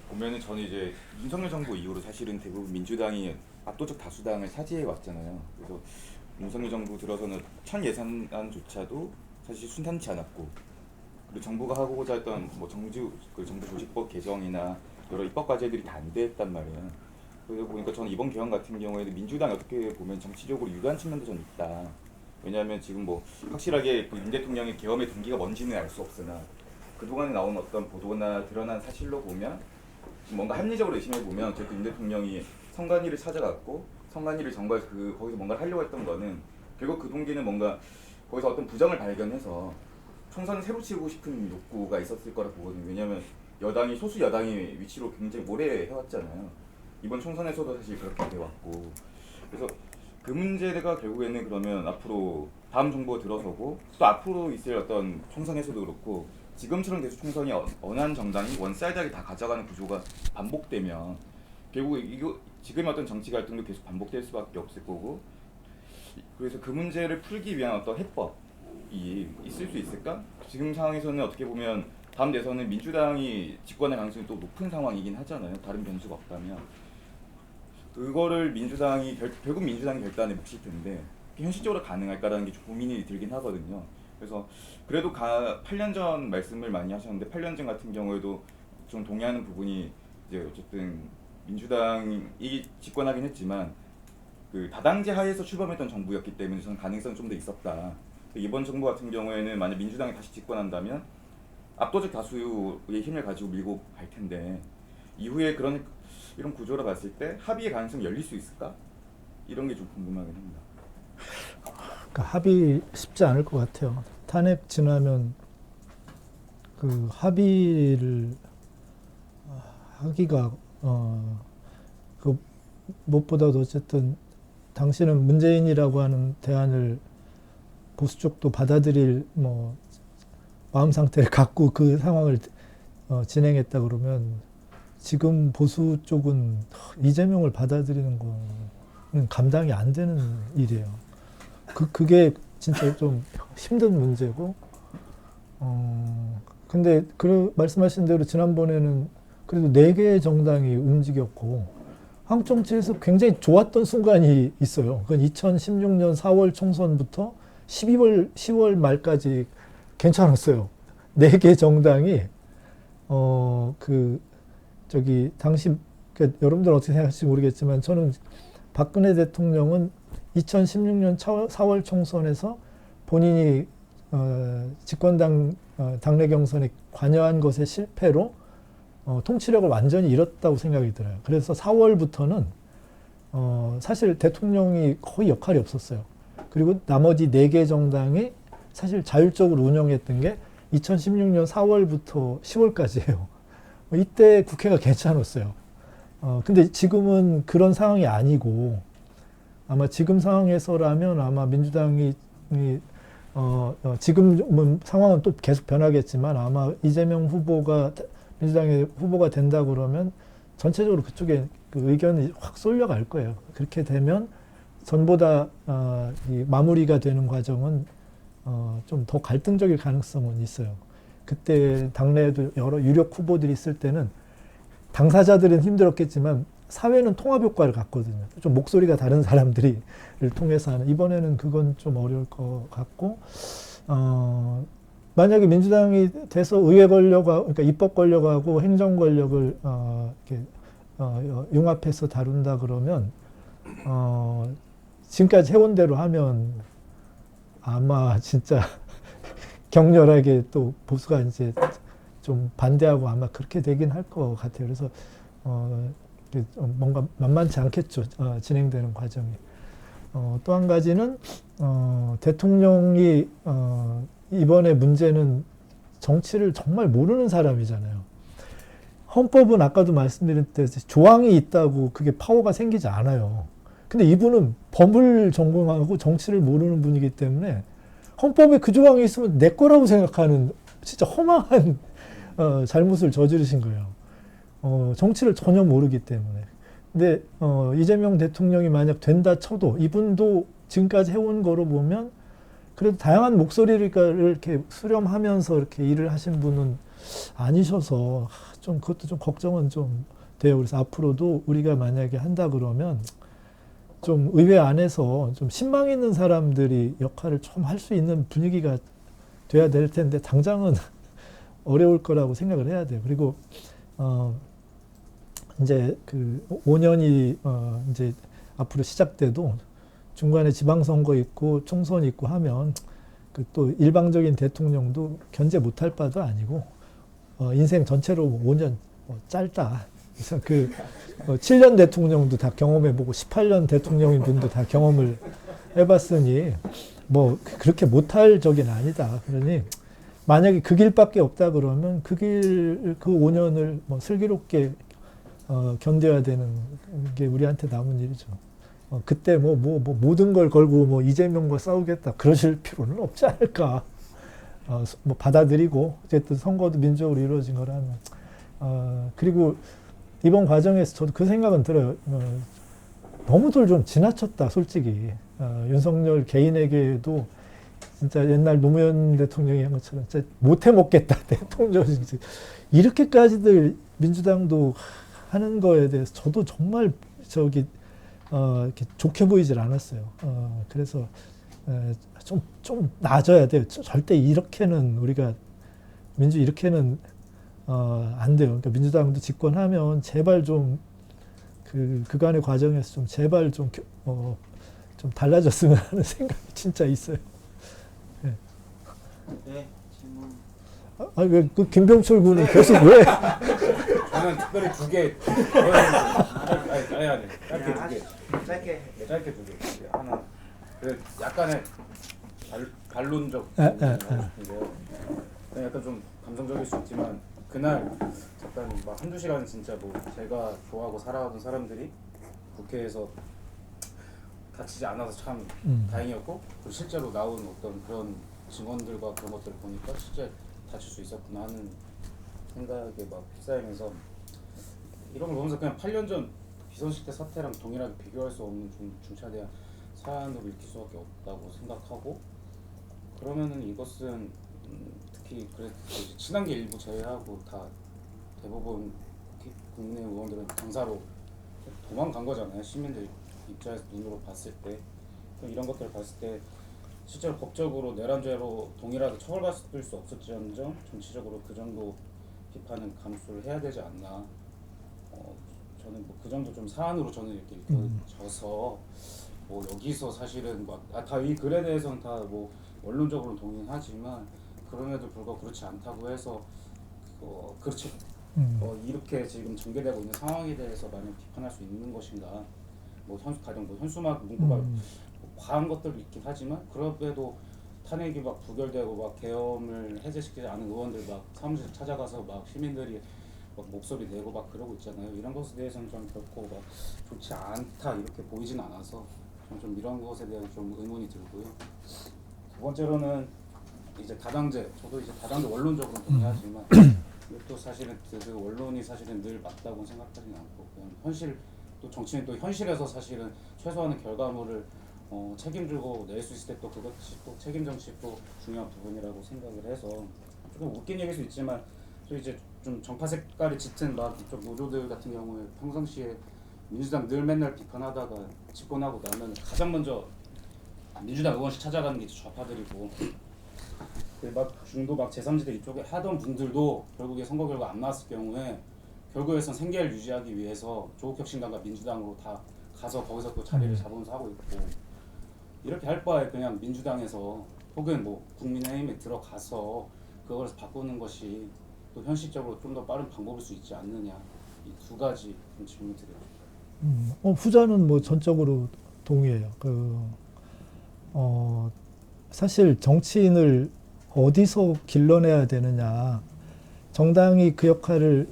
S6: 보면은 저는 이제 윤석열 정부 이후로 사실은 대부분 민주당이 압도적 다수당을 차지해 왔잖아요. 그래서 윤석열 정부 들어서는 첫 예산안조차도 사실 순탄치 않았고, 그리고 정부가 하고자 했던 정부 조직법 개정이나 여러 입법 과제들이 다 안 됐단 말이에요. 그러다 보니까 저는 이번 개헌 같은 경우에는 민주당이 어떻게 보면 정치적으로 유리한 측면도 저는 있다. 왜냐하면 지금 확실하게 윤 대통령의 계엄의 동기가 뭔지는 알 수 없으나 그동안에 나온 어떤 보도나 드러난 사실로 보면 뭔가 합리적으로 의심해 보면 어쨌든 윤 대통령이 성관이를 찾아갔고 성관이를 정부에서 거기서 뭔가를 하려고 했던 거는 결국 그 동기는 뭔가 거기서 어떤 부정을 발견해서 총선을 새로 치고 싶은 욕구가 있었을 거라 보거든요. 왜냐하면 여당이 소수 여당의 위치로 굉장히 오래 해왔잖아요. 이번 총선에서도 사실 그렇게 돼왔고, 그래서 그 문제가 결국에는 그러면 앞으로 다음 정부가 들어서고 또 앞으로 있을 어떤 총선에서도 그렇고 지금처럼 계속 총선이 어느 한 정당이 원사이드하게 다 가져가는 구조가 반복되면 결국 이거 지금의 어떤 정치 갈등도 계속 반복될 수밖에 없을 거고, 그래서 그 문제를 풀기 위한 어떤 해법이 있을 수 있을까? 지금 상황에서는 어떻게 보면 다음 대선은 민주당이 집권할 가능성이 또 높은 상황이긴 하잖아요. 다른 변수가 없다면. 그거를 민주당이 결국 민주당이 결단에 몫일 텐데 현실적으로 가능할까라는 게 좀 고민이 들긴 하거든요. 그래서 그래도 8년 전 말씀을 많이 하셨는데 8년 전 같은 경우에도 좀 동의하는 부분이 이제 어쨌든 민주당이 집권하긴 했지만 그 다당제 하에서 출범했던 정부였기 때문에 저는 가능성이 좀 더 있었다. 이번 정부 같은 경우에는 만약 민주당이 다시 집권한다면 압도적 다수의 힘을 가지고 밀고 갈 텐데 이후에 이런 구조를 봤을 때 합의의 가능성이 열릴 수 있을까? 이런 게 좀 궁금하긴 합니다.
S1: 그러니까 합의 쉽지 않을 것 같아요. 탄핵 지나면 그 합의를 하기가 그 무엇보다도 어쨌든 당신은 문재인이라고 하는 대안을 보수 쪽도 받아들일 뭐 마음 상태를 갖고 그 상황을 진행했다 그러면 지금 보수 쪽은 이재명을 받아들이는 거는 감당이 안 되는 일이에요. 그게 진짜 좀 힘든 문제고, 근데 말씀하신 대로 지난번에는 그래도 4개의 정당이 움직였고 한국 정치에서 굉장히 좋았던 순간이 있어요. 그건 2016년 4월 총선부터 10월 말까지 괜찮았어요. 4개 정당이 당시 여러분들 어떻게 생각하실지 모르겠지만 저는 박근혜 대통령은 2016년 4월 총선에서 본인이 집권당 당내 경선에 관여한 것의 실패로 통치력을 완전히 잃었다고 생각이 들어요. 그래서 4월부터는 사실 대통령이 거의 역할이 없었어요. 그리고 나머지 4개 정당이 사실 자율적으로 운영했던 게 2016년 4월부터 10월까지예요. 이때 국회가 괜찮았어요. 근데 지금은 그런 상황이 아니고 아마 지금 상황에서라면 아마 민주당이 지금 상황은 또 계속 변하겠지만 아마 이재명 후보가 민주당의 후보가 된다 그러면 전체적으로 그쪽에 그 의견이 확 쏠려갈 거예요. 그렇게 되면 전보다 이 마무리가 되는 과정은 좀 더 갈등적일 가능성은 있어요. 그때 당내에도 여러 유력 후보들이 있을 때는 당사자들은 힘들었겠지만 사회는 통합 효과를 갖거든요. 좀 목소리가 다른 사람들을 통해서 하는. 이번에는 그건 좀 어려울 것 같고, 만약에 민주당이 돼서 의회 권력하고, 그러니까 입법 권력하고 행정 권력을 융합해서 다룬다 그러면 지금까지 해온 대로 하면 아마 진짜 격렬하게 또 보수가 이제 좀 반대하고 아마 그렇게 되긴 할 것 같아요. 그래서 뭔가 만만치 않겠죠. 진행되는 과정이. 또 한 가지는 대통령이 이번에 문제는 정치를 정말 모르는 사람이잖아요. 헌법은 아까도 말씀드렸듯이 조항이 있다고 그게 파워가 생기지 않아요. 근데 이분은 법을 전공하고 정치를 모르는 분이기 때문에 헌법에 그 조항이 있으면 내 거라고 생각하는 진짜 허망한 잘못을 저지르신 거예요. 정치를 전혀 모르기 때문에. 근데 이재명 대통령이 만약 된다 쳐도 이분도 지금까지 해온 거로 보면 그래도 다양한 목소리를 이렇게 수렴하면서 이렇게 일을 하신 분은 아니셔서 좀 그것도 좀 걱정은 좀 돼요. 그래서 앞으로도 우리가 만약에 한다 그러면 좀 의회 안에서 좀 신망 있는 사람들이 역할을 좀 할 수 있는 분위기가 돼야 될 텐데 당장은 어려울 거라고 생각을 해야 돼요. 그리고 이제 그 5년이 이제 앞으로 시작돼도 중간에 지방선거 있고 총선 있고 하면 그 또 일방적인 대통령도 견제 못할 바도 아니고 인생 전체로 5년 짧다. 그래서 그 7년 대통령도 다 경험해보고 18년 대통령인 분도 다 경험을 해봤으니 뭐 그렇게 못할 적은 아니다. 그러니 만약에 그 길밖에 없다 그러면 그 5년을 뭐 슬기롭게 견뎌야 되는 게 우리한테 남은 일이죠. 그때 모든 걸 걸고 이재명과 싸우겠다 그러실 필요는 없지 않을까. 뭐 받아들이고 어쨌든 선거도 민주적으로 이루어진 거라면 그리고 이번 과정에서 저도 그 생각은 들어요. 너무들 좀 지나쳤다 솔직히. 윤석열 개인에게도 진짜 옛날 노무현 대통령이 한 것처럼 진짜 못해 먹겠다 대통령 이렇게까지들 민주당도 하는 거에 대해서 저도 정말 이렇게 좋게 보이질 않았어요. 그래서 좀 나아져야 돼요. 절대 이렇게는 우리가 이렇게는 안 돼요. 그러니까 민주당도 집권하면 제발 좀 그간의 과정에서 좀 제발 좀 달라졌으면 하는 생각이 진짜 있어요.
S2: 네, 질문.
S1: 왜 그 김병철 군은 계속 왜?
S7: 저는 특별히 2개. 아니. 짧게 2개. 짧게 2개. 하나. 약간의 반론적 부분을 하고 싶은데요. 약간 좀 감성적일 수 있지만 그날 잠깐 막 한두 시간 진짜 뭐 제가 좋아하고 사랑하던 사람들이 국회에서 다치지 않아서 참 다행이었고 그리고 실제로 나온 어떤 그런 증언들과 그런 것들을 보니까 실제 다칠 수 있었구나 하는 생각에 막 휩싸이면서 이런 걸 보면서 그냥 8년 전 비선식 때 사태랑 동일하게 비교할 수 없는 좀 중차대한 사안으로 읽힐 수밖에 없다고 생각하고 그러면은 이것은 특히 친한계 일부 제외하고 다 대부분 국민의 의원들은 당사로 도망간 거잖아요. 시민들 입장에서 눈으로 봤을 때 이런 것들을 봤을 때 실제로 법적으로 내란죄로 동일하게 처벌받을 수 없었지언정 정치적으로 그 정도 비판은 감수를 해야 되지 않나. 저는 뭐 그 정도 좀 사안으로 저는 이렇게 읽혀져서 뭐 여기서 사실은 다 이 글에 대해서는 다 뭐 원론적으로 동의는 하지만 그럼에도 불구하고 그렇지 않다고 해서 그렇지 이렇게 지금 전개되고 있는 상황에 대해서 만약 비판할 수 있는 것인가. 뭐 가령 뭐 현수막 문구가 과한 것들도 있긴 하지만 그럼에도 탄핵이 막 부결되고 막 계엄을 해제시키지 않은 의원들 막 사무실 찾아가서 막 시민들이 막 목소리 내고 막 그러고 있잖아요. 이런 것에 대해서는 좀 결코 막 좋지 않다 이렇게 보이진 않아서 좀 이런 것에 대한 좀 의문이 들고요. 두 번째로는 이제 다당제, 저도 이제 다당제 원론적으로 동의하지만 또 사실은 그 원론이 사실은 늘 맞다고 생각하지는 않고 그냥 현실 또 정치는 또 현실에서 사실은 최소한의 결과물을 책임지고 낼 수 있을 때 또 그것이 또 책임 정치도 중요한 부분이라고 생각을 해서 조금 웃긴 얘기일 수 있지만 또 이제 좀 정파 색깔이 짙은 막 이쪽 노조들 같은 경우에 평상시에 민주당 늘 맨날 비판하다가 집권하고 나면 가장 먼저 민주당 의원실 찾아가는 게 좌파들이고 막 중도 막 제3지대 이쪽에 하던 분들도 결국에 선거 결과 안 나왔을 경우에 결국에선 생계를 유지하기 위해서 조국혁신당과 민주당으로 다 가서 거기서 또 자리를 잡으면서 하고 있고 이렇게 할 바에 그냥 민주당에서 혹은 뭐 국민의힘에 들어가서 그걸 바꾸는 것이 또 현실적으로 좀 더 빠른 방법일 수 있지 않느냐 이 두 가지 좀 질문 드려요.
S1: 후자는 뭐 전적으로 동의해요. 사실 정치인을 어디서 길러내야 되느냐. 정당이 그 역할을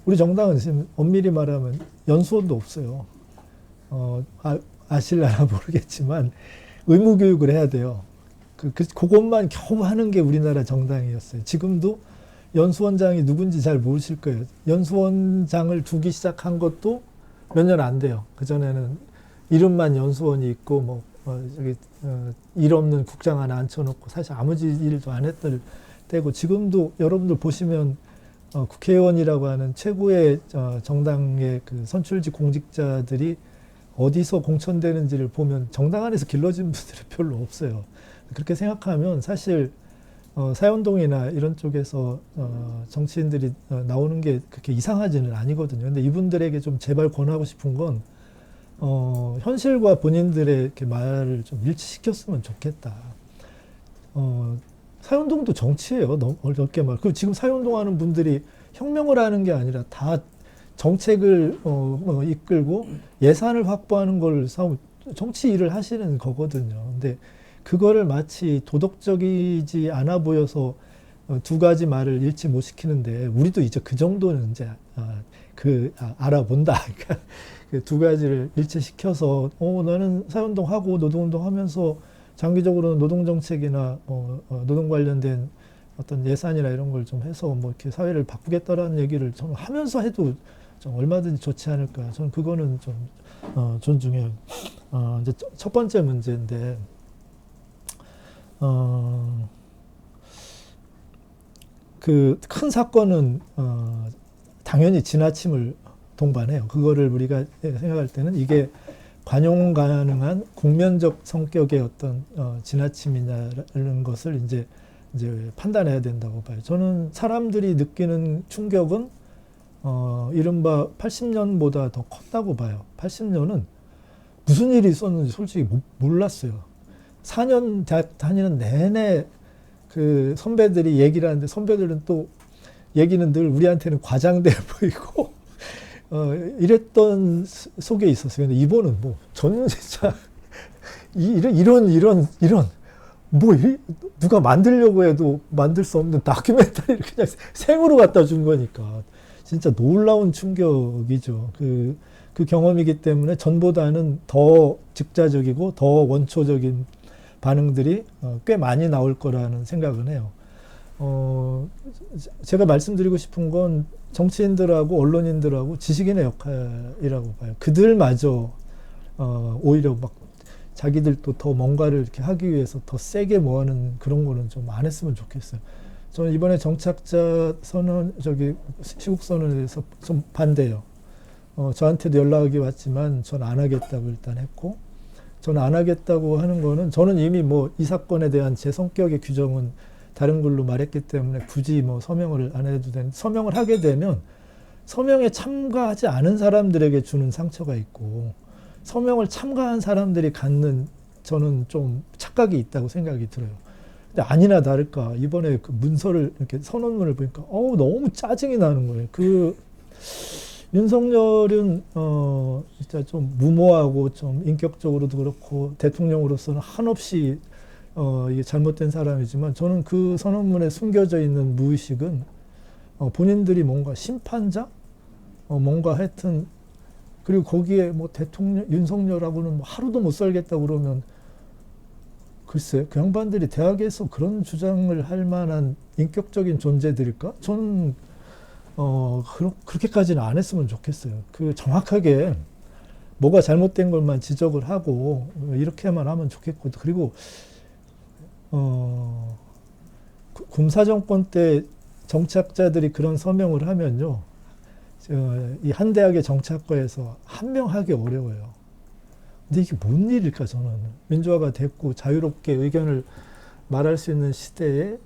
S1: 우리 정당은 지금 엄밀히 말하면 연수원도 없어요. 아실라나 모르겠지만 의무 교육을 해야 돼요. 그것만 겨우 하는 게 우리나라 정당이었어요. 지금도 연수원장이 누군지 잘 모르실 거예요. 연수원장을 두기 시작한 것도 몇 년 안 돼요. 그전에는 이름만 연수원이 있고 일 없는 국장 하나 앉혀놓고 사실 아무 일도 안 했을 때고 지금도 여러분들 보시면 국회의원이라고 하는 최고의 정당의 그 선출직 공직자들이 어디서 공천되는지를 보면 정당 안에서 길러진 분들이 별로 없어요. 그렇게 생각하면 사실 사연동이나 이런 쪽에서 정치인들이 나오는 게 그렇게 이상하지는 아니거든요. 근데 이분들에게 좀 제발 권하고 싶은 건 현실과 본인들의 이렇게 말을 좀 일치시켰으면 좋겠다. 사연동도 정치예요. 넓게 말. 그리고 지금 사연동하는 분들이 혁명을 하는 게 아니라 다 정책을 이끌고 예산을 확보하는 걸 정치 일을 하시는 거거든요. 근데 그거를 마치 도덕적이지 않아 보여서 두 가지 말을 일치 못 시키는데 우리도 이제 그 정도는 이제 알아본다. 그러니까 그 두 가지를 일치시켜서 나는 사회운동 하고 노동운동 하면서 장기적으로 노동 정책이나 노동 관련된 어떤 예산이나 이런 걸 좀 해서 뭐 이렇게 사회를 바꾸겠다라는 얘기를 좀 하면서 해도 좀 얼마든지 좋지 않을까. 저는 그거는 좀 존중해요. 이제 첫 번째 문제인데 그 큰 사건은 당연히 지나침을 동반해요. 그거를 우리가 생각할 때는 이게 관용 가능한 국면적 성격의 어떤 지나침이냐는 것을 이제 판단해야 된다고 봐요. 저는 사람들이 느끼는 충격은 이른바 80년보다 더 컸다고 봐요. 80년은 무슨 일이 있었는지 솔직히 몰랐어요. 4년 대학 다니는 내내 그 선배들이 얘기를 하는데 선배들은 또 얘기는 늘 우리한테는 과장돼 보이고 이랬던 속에 있었어요. 근데 이번은 뭐 저는 진짜 이런 뭐 누가 만들려고 해도 만들 수 없는 다큐멘터리를 그냥 생으로 갖다 준 거니까 진짜 놀라운 충격이죠. 그 경험이기 때문에 전보다는 더 즉자적이고 더 원초적인 반응들이 꽤 많이 나올 거라는 생각은 해요. 제가 말씀드리고 싶은 건 정치인들하고 언론인들하고 지식인의 역할이라고 봐요. 그들마저 오히려 막 자기들도 더 뭔가를 이렇게 하기 위해서 더 세게 뭐하는 그런 거는 좀 안 했으면 좋겠어요. 저는 이번에 정착자 선언, 시국 선언에 대해서 좀 반대해요. 저한테도 연락이 왔지만 전 안 하겠다고 일단 했고, 저는 안 하겠다고 하는 거는 저는 이미 뭐 이 사건에 대한 제 성격의 규정은 다른 걸로 말했기 때문에 굳이 뭐 서명을 안 해도 되는, 서명을 하게 되면 서명에 참가하지 않은 사람들에게 주는 상처가 있고 서명을 참가한 사람들이 갖는 저는 좀 착각이 있다고 생각이 들어요. 근데 아니나 다를까 이번에 그 문서를 이렇게 선언문을 보니까 너무 짜증이 나는 거예요. 윤석열은 진짜 좀 무모하고 좀 인격적으로도 그렇고 대통령으로서는 한없이 이게 잘못된 사람이지만 저는 그 선언문에 숨겨져 있는 무의식은 본인들이 뭔가 심판자? 뭔가 하여튼 그리고 거기에 뭐 대통령 윤석열하고는 뭐 하루도 못 살겠다 그러면 글쎄 그 양반들이 대학에서 그런 주장을 할 만한 인격적인 존재들일까? 저는 그렇게까지는 안 했으면 좋겠어요. 정확하게 뭐가 잘못된 것만 지적을 하고 이렇게만 하면 좋겠고 그리고 군사 정권 때 정착자들이 그런 서명을 하면요. 이 한 대학의 정착과에서 한 명 하기 어려워요. 근데 이게 뭔 일일까 저는. 민주화가 됐고 자유롭게 의견을 말할 수 있는 시대에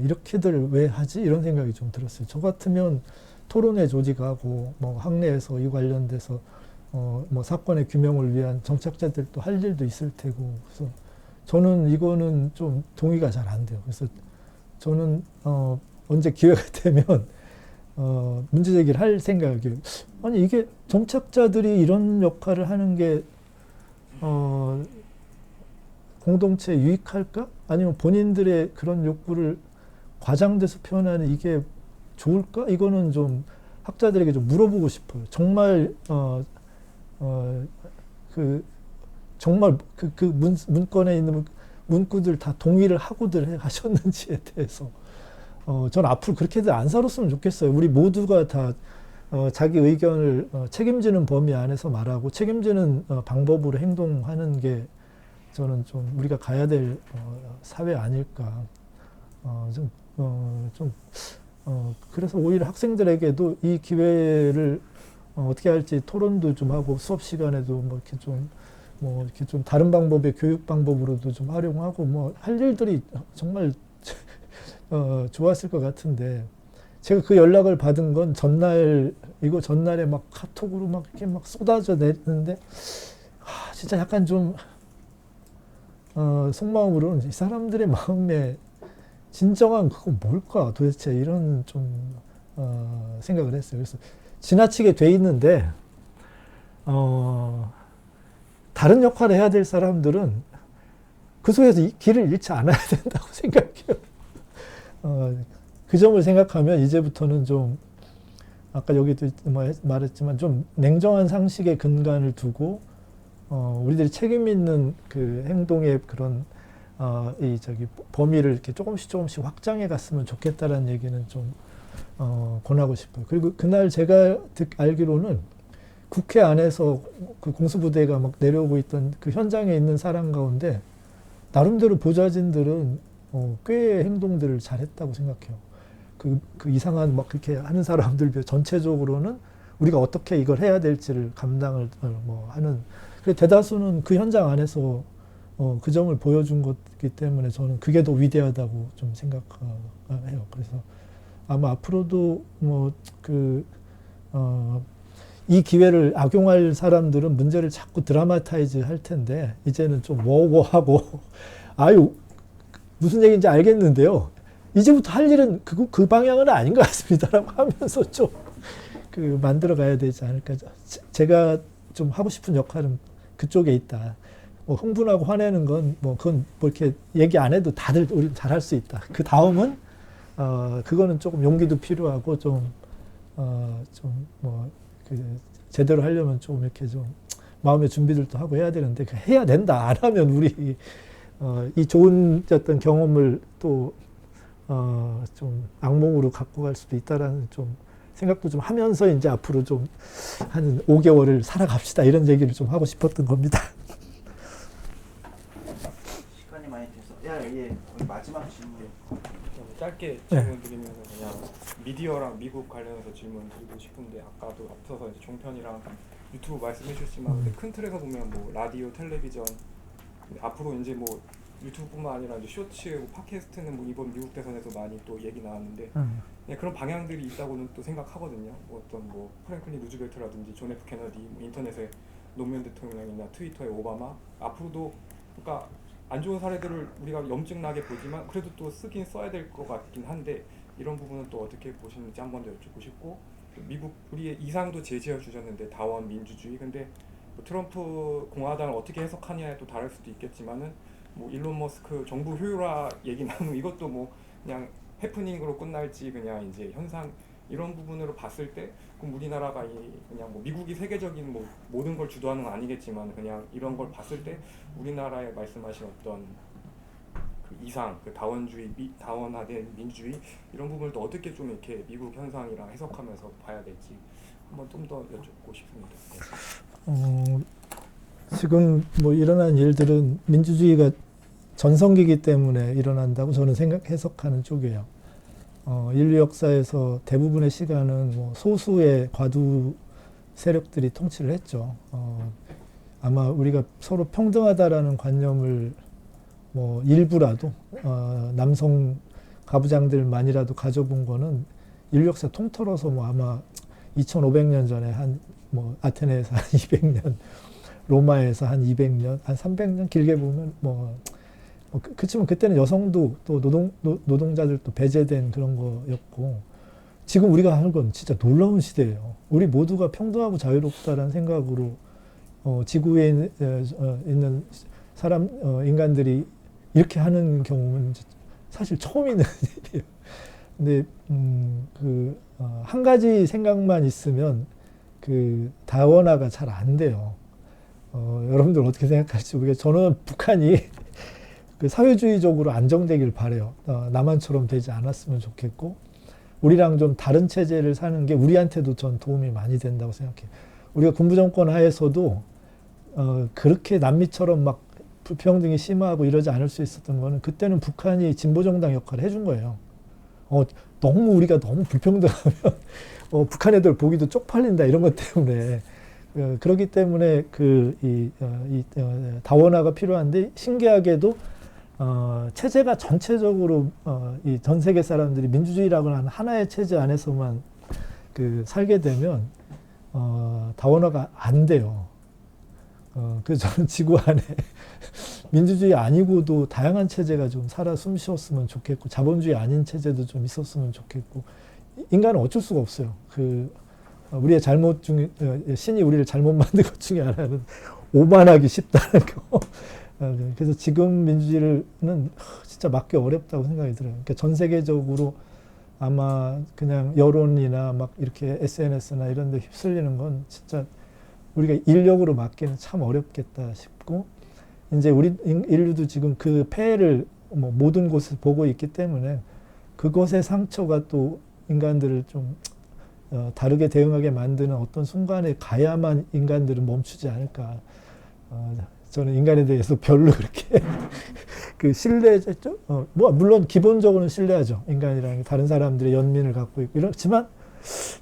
S1: 이렇게들 왜 하지? 이런 생각이 좀 들었어요. 저 같으면 토론회 조직하고 뭐 학내에서 이 관련돼서 뭐 사건의 규명을 위한 정착자들도 할 일도 있을 테고 그래서 저는 이거는 좀 동의가 잘 안 돼요. 그래서 저는 언제 기회가 되면 문제 제기를 할 생각이에요. 아니 이게 정착자들이 이런 역할을 하는 게 공동체에 유익할까? 아니면 본인들의 그런 욕구를 과장돼서 표현하는 이게 좋을까? 이거는 좀 학자들에게 좀 물어보고 싶어요. 정말 정말 문건에 있는 문구들 다 동의를 하고들 하셨는지에 대해서 전 앞으로 그렇게들 안 살았으면 좋겠어요. 우리 모두가 다 자기 의견을 책임지는 범위 안에서 말하고 책임지는 방법으로 행동하는 게 저는 좀 우리가 가야 될 사회 아닐까. 그래서 오히려 학생들에게도 이 기회를 어떻게 할지 토론도 좀 하고 수업 시간에도 뭐 이렇게 좀 다른 방법의 교육 방법으로도 좀 활용하고 뭐 할 일들이 정말 좋았을 것 같은데 제가 그 연락을 받은 건 전날에 막 카톡으로 막 이렇게 막 쏟아져 내리는데 진짜 약간 좀 속마음으로는 이 사람들의 마음에 진정한 그건 뭘까 도대체 이런 좀 생각을 했어요. 그래서 지나치게 돼 있는데 다른 역할을 해야 될 사람들은 그 속에서 이 길을 잃지 않아야 된다고 생각해요. 그 점을 생각하면 이제부터는 좀 아까 여기도 말했지만 좀 냉정한 상식의 근간을 두고 우리들이 책임 있는 그 행동의 그런 이 저기 범위를 이렇게 조금씩 확장해 갔으면 좋겠다라는 얘기는 좀 권하고 싶어요. 그리고 그날 제가 알기로는 국회 안에서 그 공수부대가 막 내려오고 있던 그 현장에 있는 사람 가운데 나름대로 보좌진들은 꽤 행동들을 잘했다고 생각해요. 그 이상한 막 그렇게 하는 사람들 비해 전체적으로는 우리가 어떻게 이걸 해야 될지를 감당을 뭐 하는. 그래 대다수는 그 현장 안에서 그 점을 보여준 것이기 때문에 저는 그게 더 위대하다고 좀 생각해요. 그래서 아마 앞으로도 뭐 이 기회를 악용할 사람들은 문제를 자꾸 드라마타이즈 할 텐데 이제는 좀 워워하고 아유 무슨 얘기인지 알겠는데요. 이제부터 할 일은 그 방향은 아닌 것 같습니다라고 하면서 좀 만들어 가야 되지 않을까. 제가 좀 하고 싶은 역할은 그쪽에 있다. 뭐 흥분하고 화내는 건 뭐 그건 뭐 이렇게 얘기 안 해도 다들 우리 잘할 수 있다. 그 다음은 그거는 조금 용기도 필요하고 제대로 하려면 좀 이렇게 좀 마음의 준비들도 하고 해야 되는데 해야 된다. 안 하면 우리 이 좋은 어떤 경험을 또 좀 악몽으로 갖고 갈 수도 있다라는 좀 생각도 좀 하면서 이제 앞으로 좀 한 5개월을 살아갑시다 이런 얘기를 좀 하고 싶었던 겁니다.
S2: 시간이 많이 돼서 예 마지막 질문.
S8: 짧게 질문 드리면 그냥 미디어랑 미국 관련해서 질문 드리고 싶은데 아까도 앞서서 이제 종편이랑 유튜브 말씀해 주셨지만 근데 큰 틀에서 보면 뭐 라디오, 텔레비전 앞으로 이제 뭐 유튜브뿐만 아니라 이제 쇼츠, 팟캐스트는 뭐 이번 미국 대선에서 많이 또 얘기 나왔는데 그런 방향들이 있다고는 또 생각하거든요. 어떤 뭐 프랭클린 루즈벨트라든지 존 F 케너디, 뭐 인터넷의 노무현 대통령이나 트위터의 오바마 앞으로도 그러니까 안 좋은 사례들을 우리가 염증나게 보지만 그래도 또 쓰긴 써야 될 것 같긴 한데 이런 부분은 또 어떻게 보시는지 한 번 더 여쭙고 싶고 미국 우리의 이상도 제시해 주셨는데 다원 민주주의 근데 뭐 트럼프 공화당을 어떻게 해석하냐에 또 다를 수도 있겠지만은 뭐 일론 머스크 정부 효율화 얘기 나누 이것도 뭐 그냥 해프닝으로 끝날지 그냥 이제 현상 이런 부분으로 봤을 때 그럼 우리나라가 그냥 뭐 미국이 세계적인 뭐 모든 걸 주도하는 건 아니겠지만 그냥 이런 걸 봤을 때 우리나라에 말씀하신 어떤 그 이상 그 다원주의 다원화된 민주주의 이런 부분을 또 어떻게 좀 이렇게 미국 현상이랑 해석하면서 봐야 될지 한번 좀 더 여쭙고 싶습니다.
S1: 지금 뭐 일어난 일들은 민주주의가 전성기이기 때문에 일어난다고 저는 해석하는 쪽이에요. 인류 역사에서 대부분의 시간은 뭐 소수의 과두 세력들이 통치를 했죠. 아마 우리가 서로 평등하다라는 관념을 뭐 일부라도 남성 가부장들만이라도 가져본 거는 인류 역사 통틀어서 뭐 아마 2500년 전에 한 뭐 아테네에서 한 200년, 로마에서 한 200년, 한 300년 길게 보면 그렇지만 그때는 여성도 또 노동자들도 배제된 그런 거였고 지금 우리가 하는 건 진짜 놀라운 시대예요. 우리 모두가 평등하고 자유롭다라는 생각으로 지구에 있는 인간들이 이렇게 하는 경우는 사실 처음 있는 일이에요. 근데 한 가지 생각만 있으면 다원화가 잘 안 돼요. 여러분들 어떻게 생각할지 모르겠어요. 저는 북한이 사회주의적으로 안정되길 바라요. 남한처럼 되지 않았으면 좋겠고 우리랑 좀 다른 체제를 사는 게 우리한테도 전 도움이 많이 된다고 생각해요. 우리가 군부정권 하에서도 그렇게 남미처럼 막 불평등이 심하고 이러지 않을 수 있었던 거는 그때는 북한이 진보정당 역할을 해준 거예요. 우리가 너무 불평등하면 북한 애들 보기도 쪽팔린다 이런 것 때문에 그렇기 때문에 다원화가 필요한데 신기하게도 체제가 전체적으로 이 전 세계 사람들이 민주주의라고 하는 하나의 체제 안에서만 살게 되면 다원화가 안 돼요. 그래서 저는 지구 안에 민주주의 아니고도 다양한 체제가 좀 살아 숨쉬었으면 좋겠고 자본주의 아닌 체제도 좀 있었으면 좋겠고 인간은 어쩔 수가 없어요. 우리의 잘못 중에 신이 우리를 잘못 만든 것 중에 하나는 오만하기 쉽다는 거. 그래서 지금 민주주의는 진짜 막기 어렵다고 생각이 들어요. 그러니까 전 세계적으로 아마 그냥 여론이나 막 이렇게 SNS나 이런 데 휩쓸리는 건 진짜 우리가 인력으로 막기는 참 어렵겠다 싶고, 이제 우리 인류도 지금 그 폐해를 뭐 모든 곳을 보고 있기 때문에 그것의 상처가 또 인간들을 좀 다르게 대응하게 만드는 어떤 순간에 가야만 인간들은 멈추지 않을까. 저는 인간에 대해서 별로 그렇게 그 신뢰죠. 뭐 물론 기본적으로는 신뢰하죠. 인간이라는 게 다른 사람들의 연민을 갖고 있고 이렇지만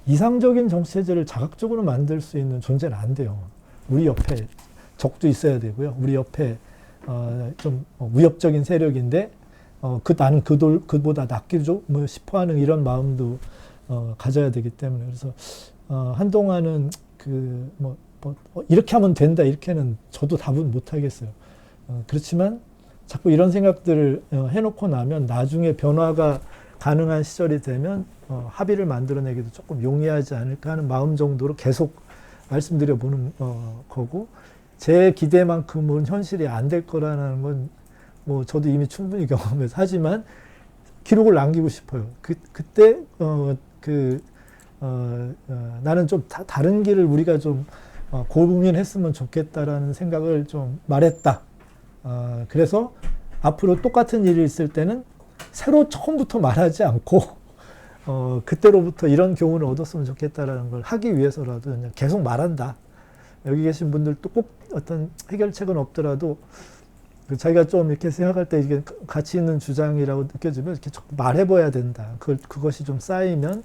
S1: 이상적인 정체제를 자각적으로 만들 수 있는 존재는 안 돼요. 우리 옆에 적도 있어야 되고요. 우리 옆에 좀 위협적인 세력인데 나는 그보다 낫기를 뭐 싶어하는 이런 마음도 가져야 되기 때문에 그래서 한동안은 이렇게 하면 된다 이렇게는 저도 답은 못 하겠어요. 그렇지만 자꾸 이런 생각들을 해놓고 나면 나중에 변화가 가능한 시절이 되면 합의를 만들어내기도 조금 용이하지 않을까 하는 마음 정도로 계속 말씀드려 보는 거고, 제 기대만큼은 현실이 안 될 거라는 건 뭐 저도 이미 충분히 경험해서 하지만 기록을 남기고 싶어요. 그때 나는 좀 다른 길을 우리가 좀 고민했으면 좋겠다라는 생각을 좀 말했다. 그래서 앞으로 똑같은 일이 있을 때는 새로 처음부터 말하지 않고 그때로부터 이런 교훈을 얻었으면 좋겠다라는 걸 하기 위해서라도 그냥 계속 말한다. 여기 계신 분들도 꼭 어떤 해결책은 없더라도 자기가 좀 이렇게 생각할 때 이게 가치 있는 주장이라고 느껴지면 이렇게 조금 말해봐야 된다. 그것이 좀 쌓이면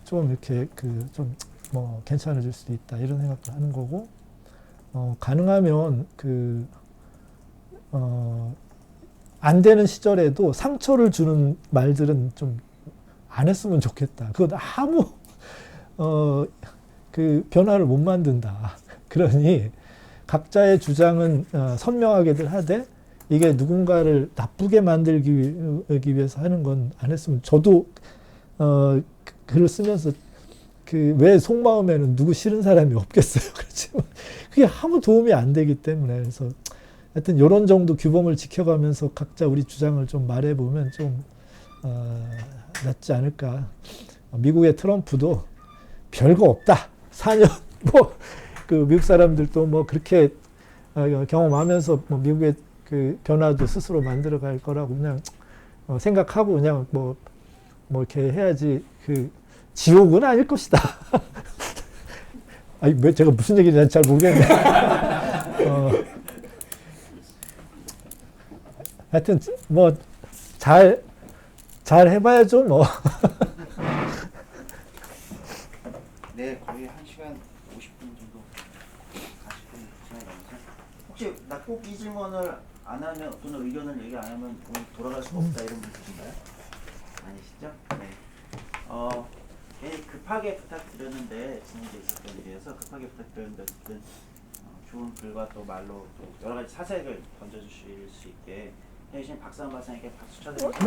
S1: 좀 이렇게 좀 뭐 괜찮아질 수도 있다 이런 생각도 하는 거고, 가능하면 안 되는 시절에도 상처를 주는 말들은 좀 안 했으면 좋겠다. 그건 아무 변화를 못 만든다. 그러니 각자의 주장은 선명하게들 하되 이게 누군가를 나쁘게 만들기 위해서 하는 건 안 했으면, 저도 글을 쓰면서 왜 속마음에는 누구 싫은 사람이 없겠어요. 그렇지만 그게 아무 도움이 안 되기 때문에, 그래서 하여튼 이런 정도 규범을 지켜가면서 각자 우리 주장을 좀 말해보면 좀 낫지 않을까. 미국의 트럼프도 별거 없다. 4년 미국 사람들도 뭐 그렇게 경험하면서 뭐 미국의 변화도 스스로 만들어갈 거라고 그냥 생각하고 그냥 뭐 이렇게 해야지 지옥은 아닐 것이다. 아니 왜 제가 무슨 얘기인지 잘 모르겠네. 하여튼 뭐 잘 해봐야죠 뭐.
S2: 네, 거의 1시간 50분 정도 40분 지나게 남았어요. 혹시 나 꼭 이 질문을 안 하면 또는 의견을 얘기 안 하면 오늘 돌아갈 수가 없다 이런 분 계신가요? 아니시죠? 네. 괜히 급하게 부탁드렸는데 진행돼 있었던 일이어서 급하게 부탁드렸는데 어쨌든 좋은 글과 또 말로 또 여러 가지 사색을 던져주실 수 있게 해주신 박상훈 박사님께 박수 쳐드립니다.